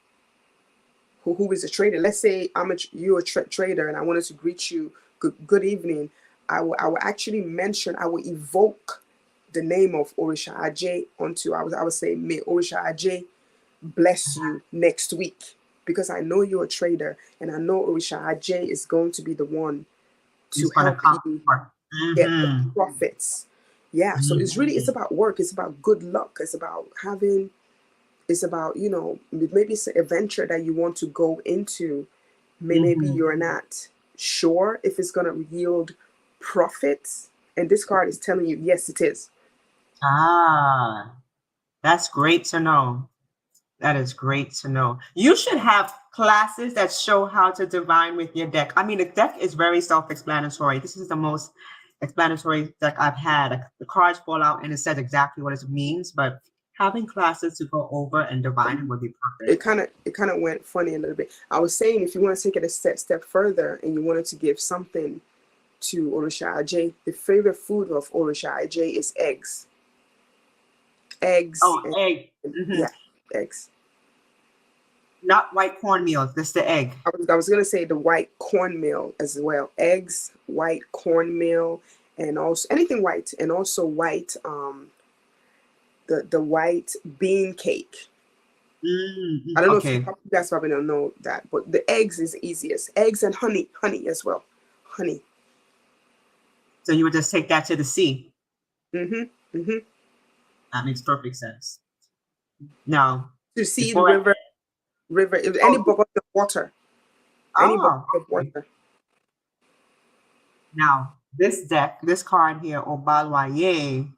Speaker 2: who is a trader. Let's say you're a trader, and I wanted to greet you. Good evening. I will actually mention. I will evoke the name of Orisha Ajay onto. I would say, may Orisha Ajay bless you next week, because I know you're a trader, and I know Orisha Ajay is going to be the one to
Speaker 1: It's going to
Speaker 2: help
Speaker 1: come
Speaker 2: you
Speaker 1: forth.
Speaker 2: get the
Speaker 1: Mm-hmm.
Speaker 2: profits. Yeah. So it's
Speaker 1: Mm-hmm.
Speaker 2: about work. It's about good luck. It's about, maybe it's a venture that you want to go into. Maybe
Speaker 1: Mm-hmm.
Speaker 2: you're not sure if it's going to yield profits. And this card is telling you, yes, it is.
Speaker 1: Ah, that's great to know. That is great to know. You should have classes that show how to divine with your deck. I mean, the deck is very self-explanatory. This is the most explanatory deck I've had. The cards fall out and it says exactly what it means, but having classes to go over and divine would be
Speaker 2: It
Speaker 1: perfect.
Speaker 2: kind of went funny a little bit. I was saying if you want to take it a step further and you wanted to give something to Orisha Ajay, the favorite food of Orisha Ajay is eggs. Eggs
Speaker 1: Oh,
Speaker 2: and,
Speaker 1: egg.
Speaker 2: yeah, eggs.
Speaker 1: Not white cornmeal, just the egg.
Speaker 2: I was gonna say the white cornmeal as well. Eggs, white cornmeal, and also anything white, and also white the white bean cake. I don't know if you
Speaker 1: Okay.
Speaker 2: guys probably don't know that, but the eggs is easiest. Eggs and honey as well. Honey.
Speaker 1: So you would just take that to the sea.
Speaker 2: Mm-hmm. Mm-hmm.
Speaker 1: That makes perfect sense. Now,
Speaker 2: To see the
Speaker 1: before I,
Speaker 2: river, any
Speaker 1: oh,
Speaker 2: bubble of water. Any bubble
Speaker 1: oh,
Speaker 2: of
Speaker 1: okay.
Speaker 2: water.
Speaker 1: Now, this deck, this card here, Obalwaye,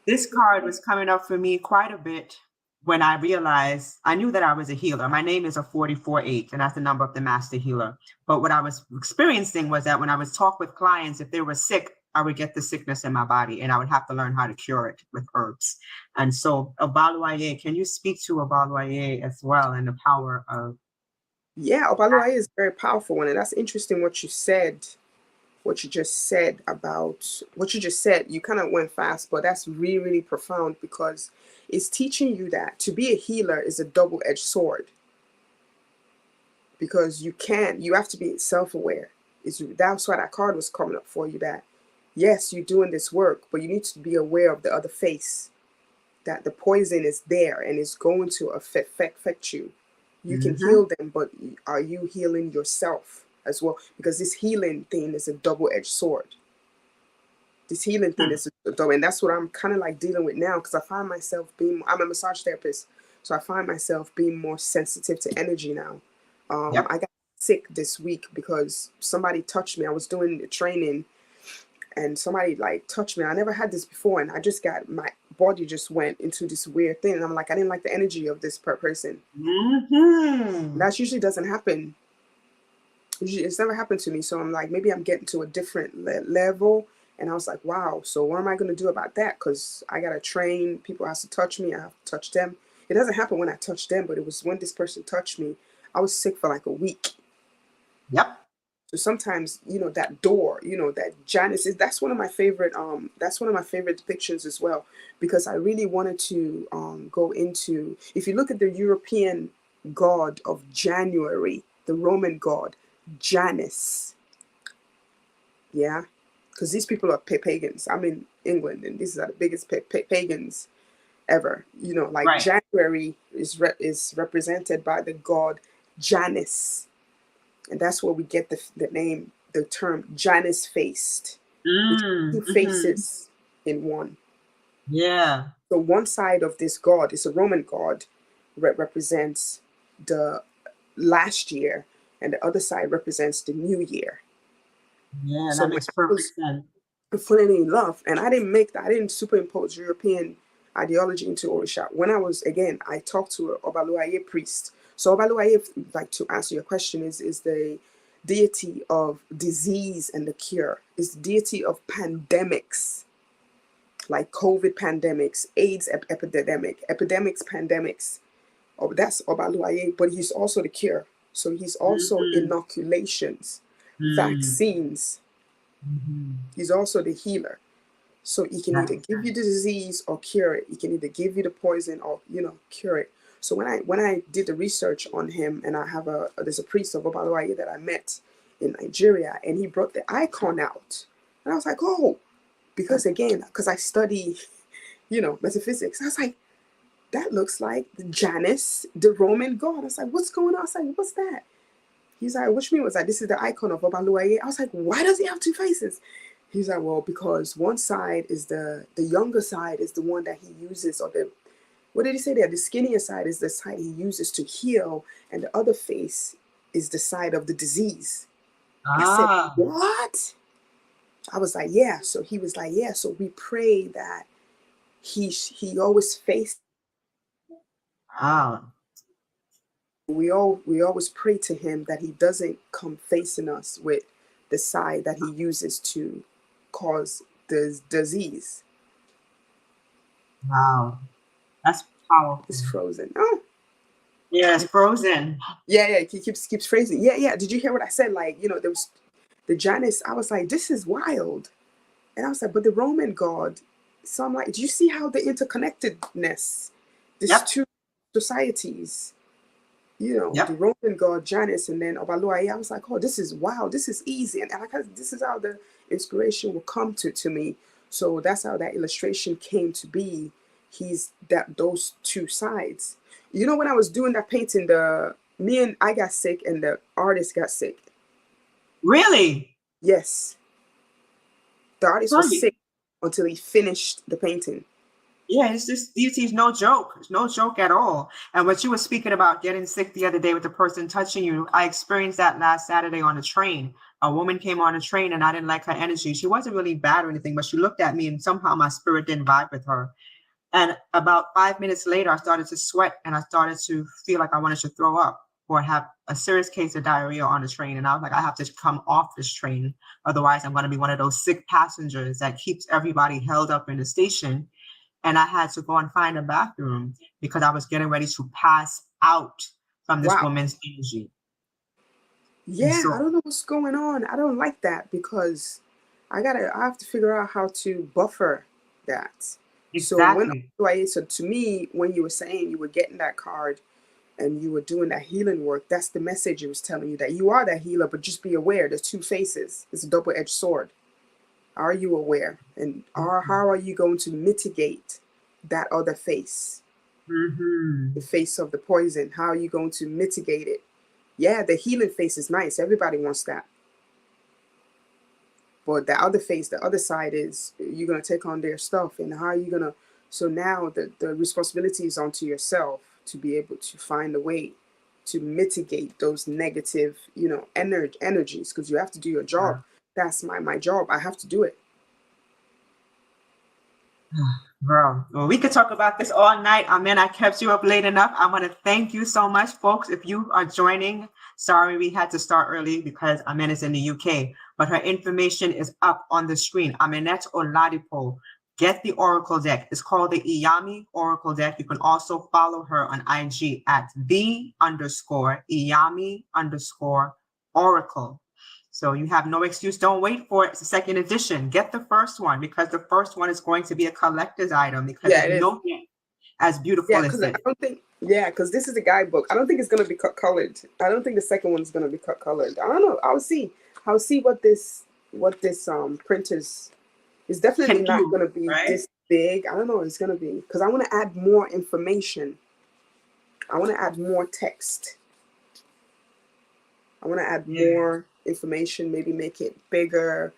Speaker 1: this card was coming up for me quite a bit when I realized I knew that I was a healer. My name is a 44-8, and that's the number of the master healer. But what I was experiencing was that when I was talk with clients, if they were sick, I would get the sickness in my body and I would have to learn how to cure it with herbs. And so Obalwaye, can you speak to Obalwaye as well and the power of
Speaker 2: Yeah, Obaluaye is a very powerful one, and that's interesting what you said. What you just said about what you just said, you kind of went fast, but that's really, really profound because it's teaching you that to be a healer is a double-edged sword because you have to be self-aware. That's why that card was coming up for you, that yes, you're doing this work, but you need to be aware of the other face, that the poison is there and it's going to affect you. You can
Speaker 1: Mhm.
Speaker 2: heal them, but are you healing yourself as well? Because this healing thing is a double-edged sword. This healing thing is a double, and that's what I'm kind of like dealing with now because I find myself I'm a massage therapist, so I find myself being more sensitive to energy now.
Speaker 1: Yep.
Speaker 2: I got sick this week because somebody touched me. I was doing the training and somebody like touched me. I never had this before, and I just got my body just went into this weird thing, and I'm like, I didn't like the energy of this person.
Speaker 1: Mhm.
Speaker 2: That usually doesn't happen. Usually, it's never happened to me. So I'm like, maybe I'm getting to a different level. And I was like, wow. So what am I going to do about that? Because I got to train. People have to touch me. I have to touch them. It doesn't happen when I touch them, but it was when this person touched me. I was sick for like a week.
Speaker 1: Yep.
Speaker 2: So sometimes, that door, that Janice is, that's one of my favorite depictions as well, because I really wanted to go into, if you look at the European god of January, the Roman god, Janus, yeah, because these people are pagans. I'm in England and these are the biggest pagans ever. Like
Speaker 1: Right.
Speaker 2: January is represented by the god Janus. And that's where we get the name, the term Janus faced, which is two
Speaker 1: Mhm.
Speaker 2: faces in one.
Speaker 1: Yeah.
Speaker 2: So one side of this god is a Roman god, represents the last year, and the other side represents the new year.
Speaker 1: Yeah,
Speaker 2: So
Speaker 1: that
Speaker 2: when
Speaker 1: makes
Speaker 2: I
Speaker 1: perfect
Speaker 2: was
Speaker 1: sense.
Speaker 2: falling in love, and I didn't superimpose European ideology into Orisha. When I talked to a Obaluaye priest. So Obaluaye, like to answer your question, is the deity of disease and the cure. Is the deity of pandemics, like COVID pandemics, AIDS epidemics, pandemics. Oh, that's Obaluaye, but he's also the cure. So he's also
Speaker 1: Mhm.
Speaker 2: inoculations,
Speaker 1: Mm.
Speaker 2: vaccines.
Speaker 1: Mhm.
Speaker 2: He's also the healer. So he can
Speaker 1: That
Speaker 2: either
Speaker 1: makes
Speaker 2: give you
Speaker 1: sense.
Speaker 2: the disease or cure it. He can either give you the poison or cure it. So when I did the research on him, and I have there's a priest of Obalawaye that I met in Nigeria, and he brought the icon out, and I was like, oh, because I study metaphysics. I was like, that looks like Janus, the Roman god. I was like, what's going on? I was like, what's that? He's like, which mean was like, this is the icon of Obaluaye. I was like, why does he have two faces? He's like, well, because one side is the younger side is the one that he uses, or the, what did he say there? The skinnier side is the side he uses to heal, and the other face is the side of the disease. I said,
Speaker 1: Ah.
Speaker 2: what? I was like, yeah. So he was like, yeah. So we pray that he always faces
Speaker 1: Wow.
Speaker 2: We always pray to him that he doesn't come facing us with the side that he uses to cause the disease.
Speaker 1: Wow. That's powerful.
Speaker 2: It's frozen. Oh.
Speaker 1: Yeah, it's frozen.
Speaker 2: Yeah, he keeps phrasing. Yeah. Did you hear what I said? Like, there was the Janus. I was like, this is wild. And I was like, but the Roman god. So I'm like, do you see how the interconnectedness, these
Speaker 1: Yep.
Speaker 2: two societies,
Speaker 1: Yep.
Speaker 2: the Roman god Janus and then Obaluaye, I was like, oh, this is wow, this is easy. And this is how the inspiration will come to me. So that's how that illustration came to be. He's those two sides. When I was doing that painting, I got sick and the artist got sick.
Speaker 1: Really?
Speaker 2: Yes. The artist
Speaker 1: Tell
Speaker 2: was
Speaker 1: you.
Speaker 2: sick until he finished the painting.
Speaker 1: Yeah, it's just DT is no joke. It's no joke at all. And what you were speaking about getting sick the other day with the person touching you, I experienced that last Saturday on the train. A woman came on the train and I didn't like her energy. She wasn't really bad or anything, but she looked at me and somehow my spirit didn't vibe with her. And about 5 minutes later, I started to sweat and I started to feel like I wanted to throw up or have a serious case of diarrhea on the train. And I was like, I have to come off this train. Otherwise, I'm going to be one of those sick passengers that keeps everybody held up in the station. And I had to go and find a bathroom because I was getting ready to pass out from this
Speaker 2: Wow.
Speaker 1: woman's energy.
Speaker 2: Yeah, I don't know what's going on. I don't like that because I have to figure out how to buffer that.
Speaker 1: Exactly.
Speaker 2: So to me, when you were saying you were getting that card and you were doing that healing work, that's the message it was telling you, that you are that healer, but just be aware. There's two faces. It's a double-edged sword. Are you aware? And how are you going to mitigate that other face?
Speaker 1: Mm-hmm.
Speaker 2: The face of the poison. How are you going to mitigate it? Yeah, the healing face is nice. Everybody wants that. But the other face, the other side is you're going to take on their stuff. And how are you going to... So now the responsibility is onto yourself to be able to find a way to mitigate those negative, energies, because you have to do your job.
Speaker 1: Yeah.
Speaker 2: That's my job. I have to do it.
Speaker 1: Bro, well, we could talk about this all night. I kept you up late enough. I want to thank you so much, folks. If you are joining, sorry we had to start early because Amen is in the UK, but her information is up on the screen. Amenet Oladipo. Get the Oracle deck. It's called the Iyami Oracle deck. You can also follow her on IG at _Iyami_Oracle. So you have no excuse. Don't wait for it. It's a second edition. Get the first one because the first one is going to be a collector's item because it's not as beautiful as this.
Speaker 2: Because this is a guidebook. I don't think it's going to be cut colored. I don't think the second one is going to be cut colored. I don't know. I'll see what this print is. It's definitely not going to be this big. I don't know what it's going to be because I want to add more information. I want to add more text. I want to add more information, maybe make it bigger,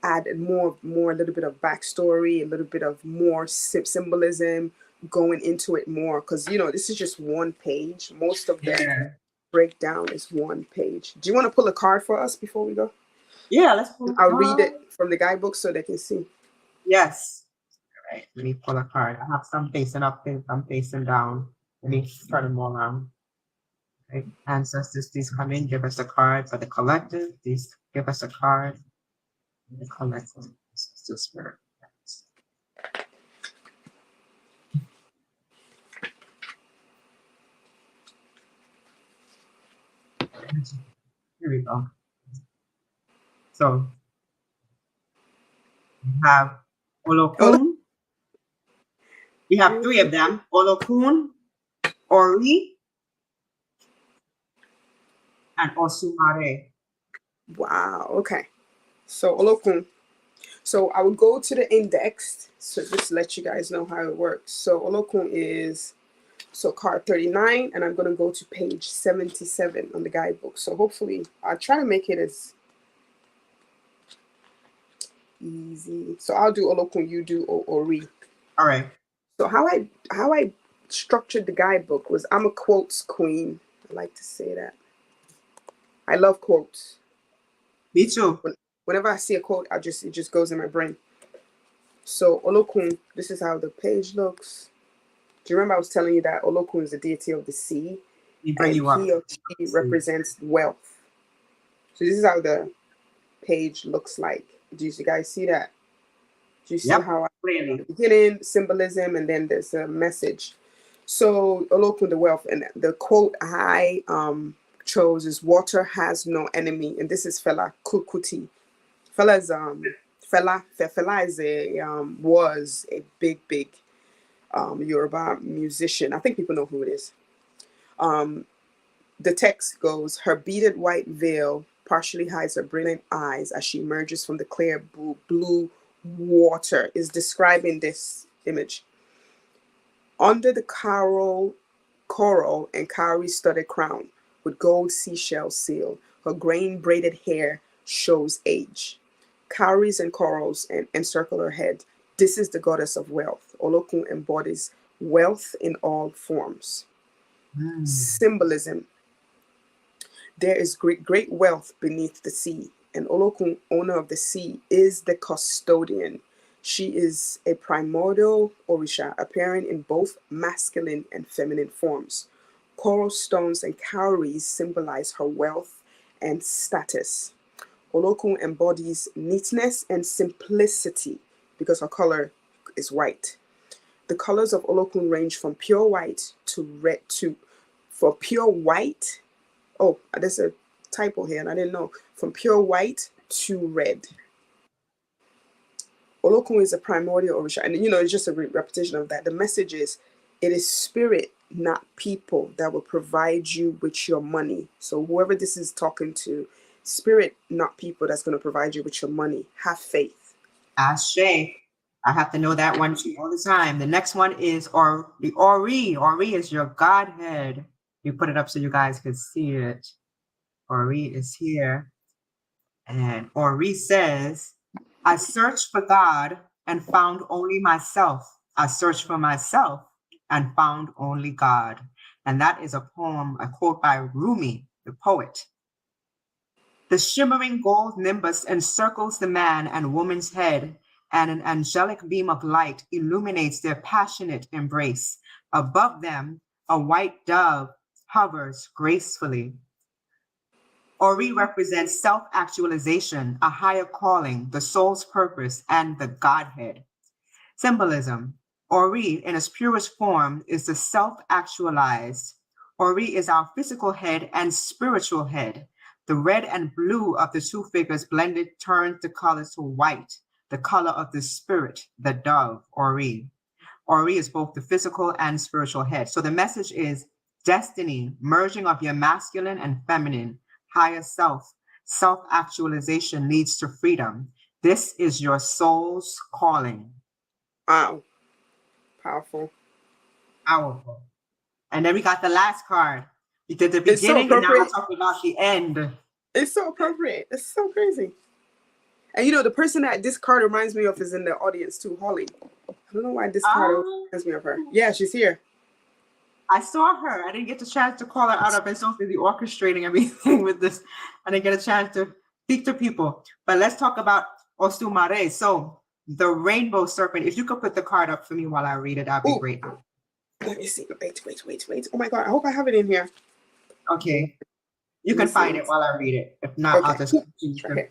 Speaker 2: add more, a little bit of backstory, a little bit of more symbolism, going into it more. Because, this is just one page. Most of the breakdown is one page. Do you want to pull a card for us before we go?
Speaker 1: Yeah, let's pull a card.
Speaker 2: I'll read it from the guidebook so they can see.
Speaker 1: Yes. All right, let me pull a card. I have some facing up, some facing down. Let me turn them all around. Okay. Ancestors, please come in, give us a card for the collective. Please give us a card for the collective. Ancestor spirit. Here we go. So we have Olokun. We have three of them. Olokun, Ori, and Osumare.
Speaker 2: Wow. Okay. So Olokun. So I will go to the index. So just to let you guys know how it works. So Olokun is card 39, and I'm going to go to page 77 on the guidebook. So hopefully I'll try to make it as easy. So I'll do Olokun, you do Ori.
Speaker 1: All right.
Speaker 2: So how I structured the guidebook was, I'm a quotes queen. I like to say that. I love quotes.
Speaker 1: Me too.
Speaker 2: Whenever I see a quote, it just goes in my brain. So Olokun, this is how the page looks. Do you remember I was telling you that Olokun is the deity of the sea,
Speaker 1: We bring
Speaker 2: and
Speaker 1: you up.
Speaker 2: he or she represents wealth. So this is how the page looks like. Do you guys see that? Do you see
Speaker 1: Yep,
Speaker 2: how
Speaker 1: clearly.
Speaker 2: beginning symbolism and then there's a message? So Olokun the wealth, and the quote I chose is "Water has no enemy," and this is Fela Kuti. Fela is a was a big Yoruba musician. I think people know who it is. The text goes, her beaded white veil partially hides her brilliant eyes as she emerges from the clear blue water, is describing this image. Under the coral and cowrie studded crown with gold seashell seal, her grain braided hair shows age. Cowries and corals encircle her head. This is the goddess of wealth. Olokun embodies wealth in all forms. Symbolism. There is great wealth beneath the sea, and Olokun, owner of the sea, is the custodian. She is a primordial Orisha, appearing in both masculine and feminine forms. Coral stones and cowries symbolize her wealth and status. Olokun embodies neatness and simplicity because her color is white. The colors of Olokun range from pure white to red for pure white. Oh, there's a typo here, and I didn't know. From pure white to red. Olokun is a primordial Orisha, and it's just a repetition of that. The message is, it is spirit, not people, that will provide you with your money. So whoever this is talking to, spirit, not people, that's going to provide you with your money. Have faith.
Speaker 1: Ashe. I have to know that one too all the time. The next one is the Ori. Ori is your Godhead. You put it up so you guys can see it. Ori is here. And Ori says, I searched for God and found only myself. I searched for myself and found only God. And that is a poem, a quote by Rumi, the poet. The shimmering gold nimbus encircles the man and woman's head, and an angelic beam of light illuminates their passionate embrace. Above them, a white dove hovers gracefully. Ori represents self-actualization, a higher calling, the soul's purpose, and the Godhead. Symbolism. Ori, in its purest form, is the self-actualized. Ori is our physical head and spiritual head. The red and blue of the two figures blended turns the color to white, the color of the spirit, the dove, Ori. Ori is both the physical and spiritual head. So the message is destiny, merging of your masculine and feminine, higher self, self-actualization leads to freedom. This is your soul's calling.
Speaker 2: Wow. Powerful.
Speaker 1: Powerful. And then we got the last card. We did the beginning, and now we're talking about the end.
Speaker 2: It's so appropriate. It's so crazy. And the person that this card reminds me of is in the audience too, Holly. I don't know why this card reminds me of her. Yeah, she's here.
Speaker 1: I saw her. I didn't get the chance to call her out. I've been so busy orchestrating everything with this. I didn't get a chance to speak to people. But let's talk about Osumare. So the rainbow serpent. If you could put the card up for me while I read it, that'd be great.
Speaker 2: Let me see. Wait. Oh my God. I hope I have it in here.
Speaker 1: Okay. You can find it while I read it. If not, I'll just continue.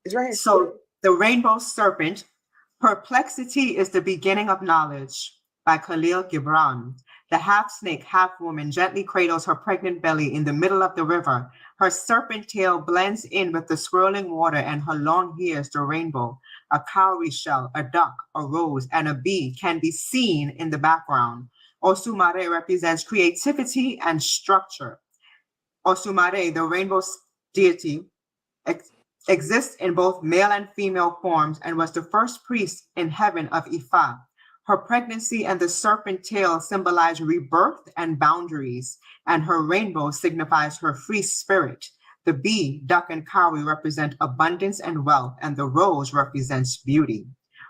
Speaker 2: It's right here.
Speaker 1: So the rainbow serpent, perplexity is the beginning of knowledge, by Khalil Gibran. The half-snake, half-woman gently cradles her pregnant belly in the middle of the river. Her serpent tail blends in with the swirling water, and her long hair is the rainbow. A cowrie shell, a duck, a rose, and a bee can be seen in the background. Osumare represents creativity and structure. Osumare, the rainbow deity, exists in both male and female forms and was the first priest in heaven of Ifa. Her pregnancy and the serpent tail symbolize rebirth and boundaries, and her rainbow signifies her free spirit. The bee, duck, and cowrie represent abundance and wealth, and the rose represents beauty.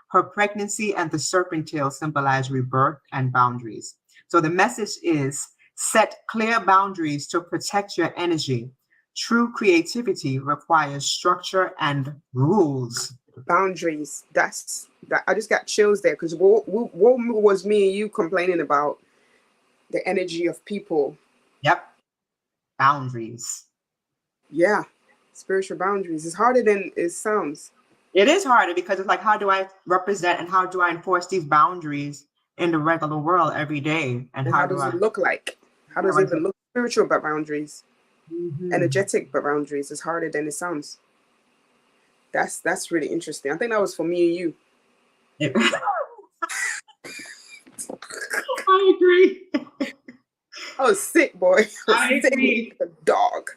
Speaker 1: Her pregnancy and the serpent tail symbolize rebirth and boundaries. So the message is, set clear boundaries to protect your energy. True creativity requires structure and rules.
Speaker 2: Boundaries. I just got chills there because what was me and you complaining about the energy of people.
Speaker 1: Yep. Boundaries.
Speaker 2: Yeah. Spiritual boundaries. It's harder than it sounds.
Speaker 1: It is harder because it's like, how do I represent and how do I enforce these boundaries in the regular world every day? And
Speaker 2: And
Speaker 1: how
Speaker 2: how
Speaker 1: do
Speaker 2: does
Speaker 1: I?
Speaker 2: it look like? How does it even look? Spiritual boundaries, energetic boundaries. It's harder than it sounds. That's really interesting. I think that was for me and you.
Speaker 1: I agree.
Speaker 2: I was sick, boy.
Speaker 1: I agree.
Speaker 2: Sick, a dog.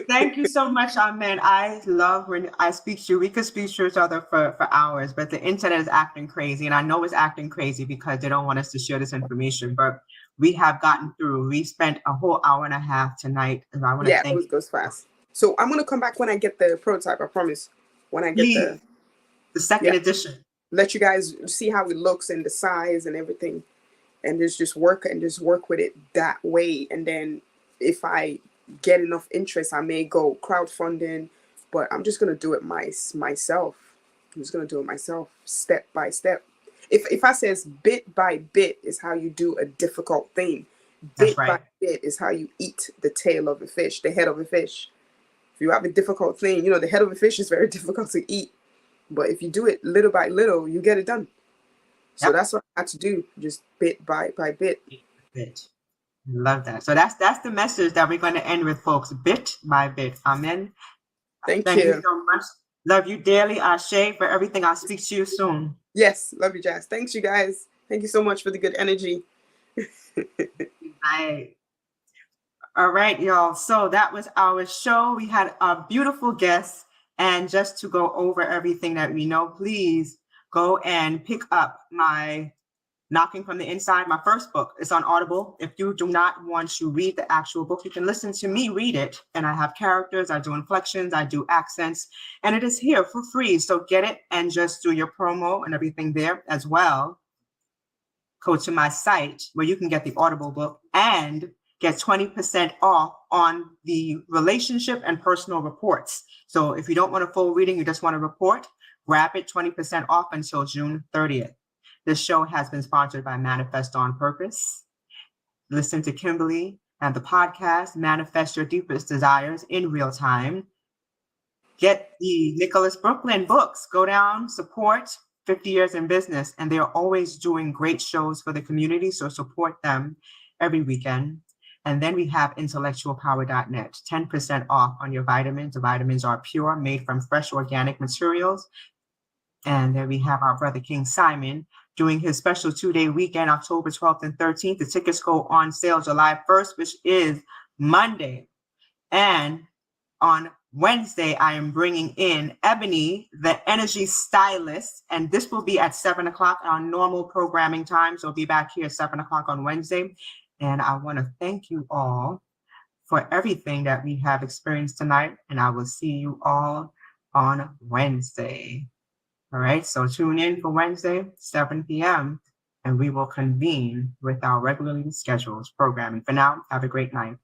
Speaker 1: Thank you so much, Amen. I love when I speak to you. We could speak to each other for hours, but the internet is acting crazy. And I know it's acting crazy because they don't want us to share this information. But we have gotten through. We spent a whole hour and a half tonight. And I want to thank
Speaker 2: it goes fast. So I'm going to come back when I get the prototype, I promise. When I get
Speaker 1: the second edition.
Speaker 2: Let you guys see how it looks and the size and everything. And just work with it that way. And then if I get enough interest, I may go crowdfunding, but I'm just going to do it myself. I'm just going to do it myself, step by step. If I says bit by bit is how you do a difficult thing. Bit by bit is how you eat the tail of a fish, the head of a fish. If you have a difficult thing, the head of a fish is very difficult to eat. But if you do it little by little, you get it done. So that's what I had to do, just bit by bit.
Speaker 1: Bit. Love that. So that's the message that we're going to end with, folks. Bit by bit. Amen.
Speaker 2: Thank you
Speaker 1: so much. Love you dearly. Ashe for everything. I'll speak to you soon.
Speaker 2: Yes. Love you, Jazz. Thanks, you guys. Thank you so much for the good energy.
Speaker 1: Bye. All right, y'all. So that was our show. We had a beautiful guest. And just to go over everything that we know, please go and pick up my Knocking from the Inside, my first book. It's on Audible. If you do not want to read the actual book, you can listen to me read it. And I have characters, I do inflections, I do accents, and it is here for free. So get it and just do your promo and everything there as well. Go to my site where you can get the Audible book and get 20% off on the relationship and personal reports. So if you don't want a full reading, you just want a report, grab it 20% off until June 30th. This show has been sponsored by Manifest on Purpose. Listen to Kimberly and the podcast, Manifest Your Deepest Desires in Real Time. Get the Nicholas Brooklyn books. Go down, support 50 Years in Business. And they're always doing great shows for the community, so support them every weekend. And then we have intellectualpower.net, 10% off on your vitamins. The vitamins are pure, made from fresh organic materials. And then we have our brother King Simon doing his special 2-day weekend, October 12th and 13th. The tickets go on sale July 1st, which is Monday. And on Wednesday, I am bringing in Ebony, the energy stylist, and this will be at 7 o'clock on normal programming time. So I'll be back here at 7 o'clock on Wednesday. And I want to thank you all for everything that we have experienced tonight. And I will see you all on Wednesday. All right, so tune in for Wednesday, 7 p.m., and we will convene with our regularly scheduled programming. For now, have a great night.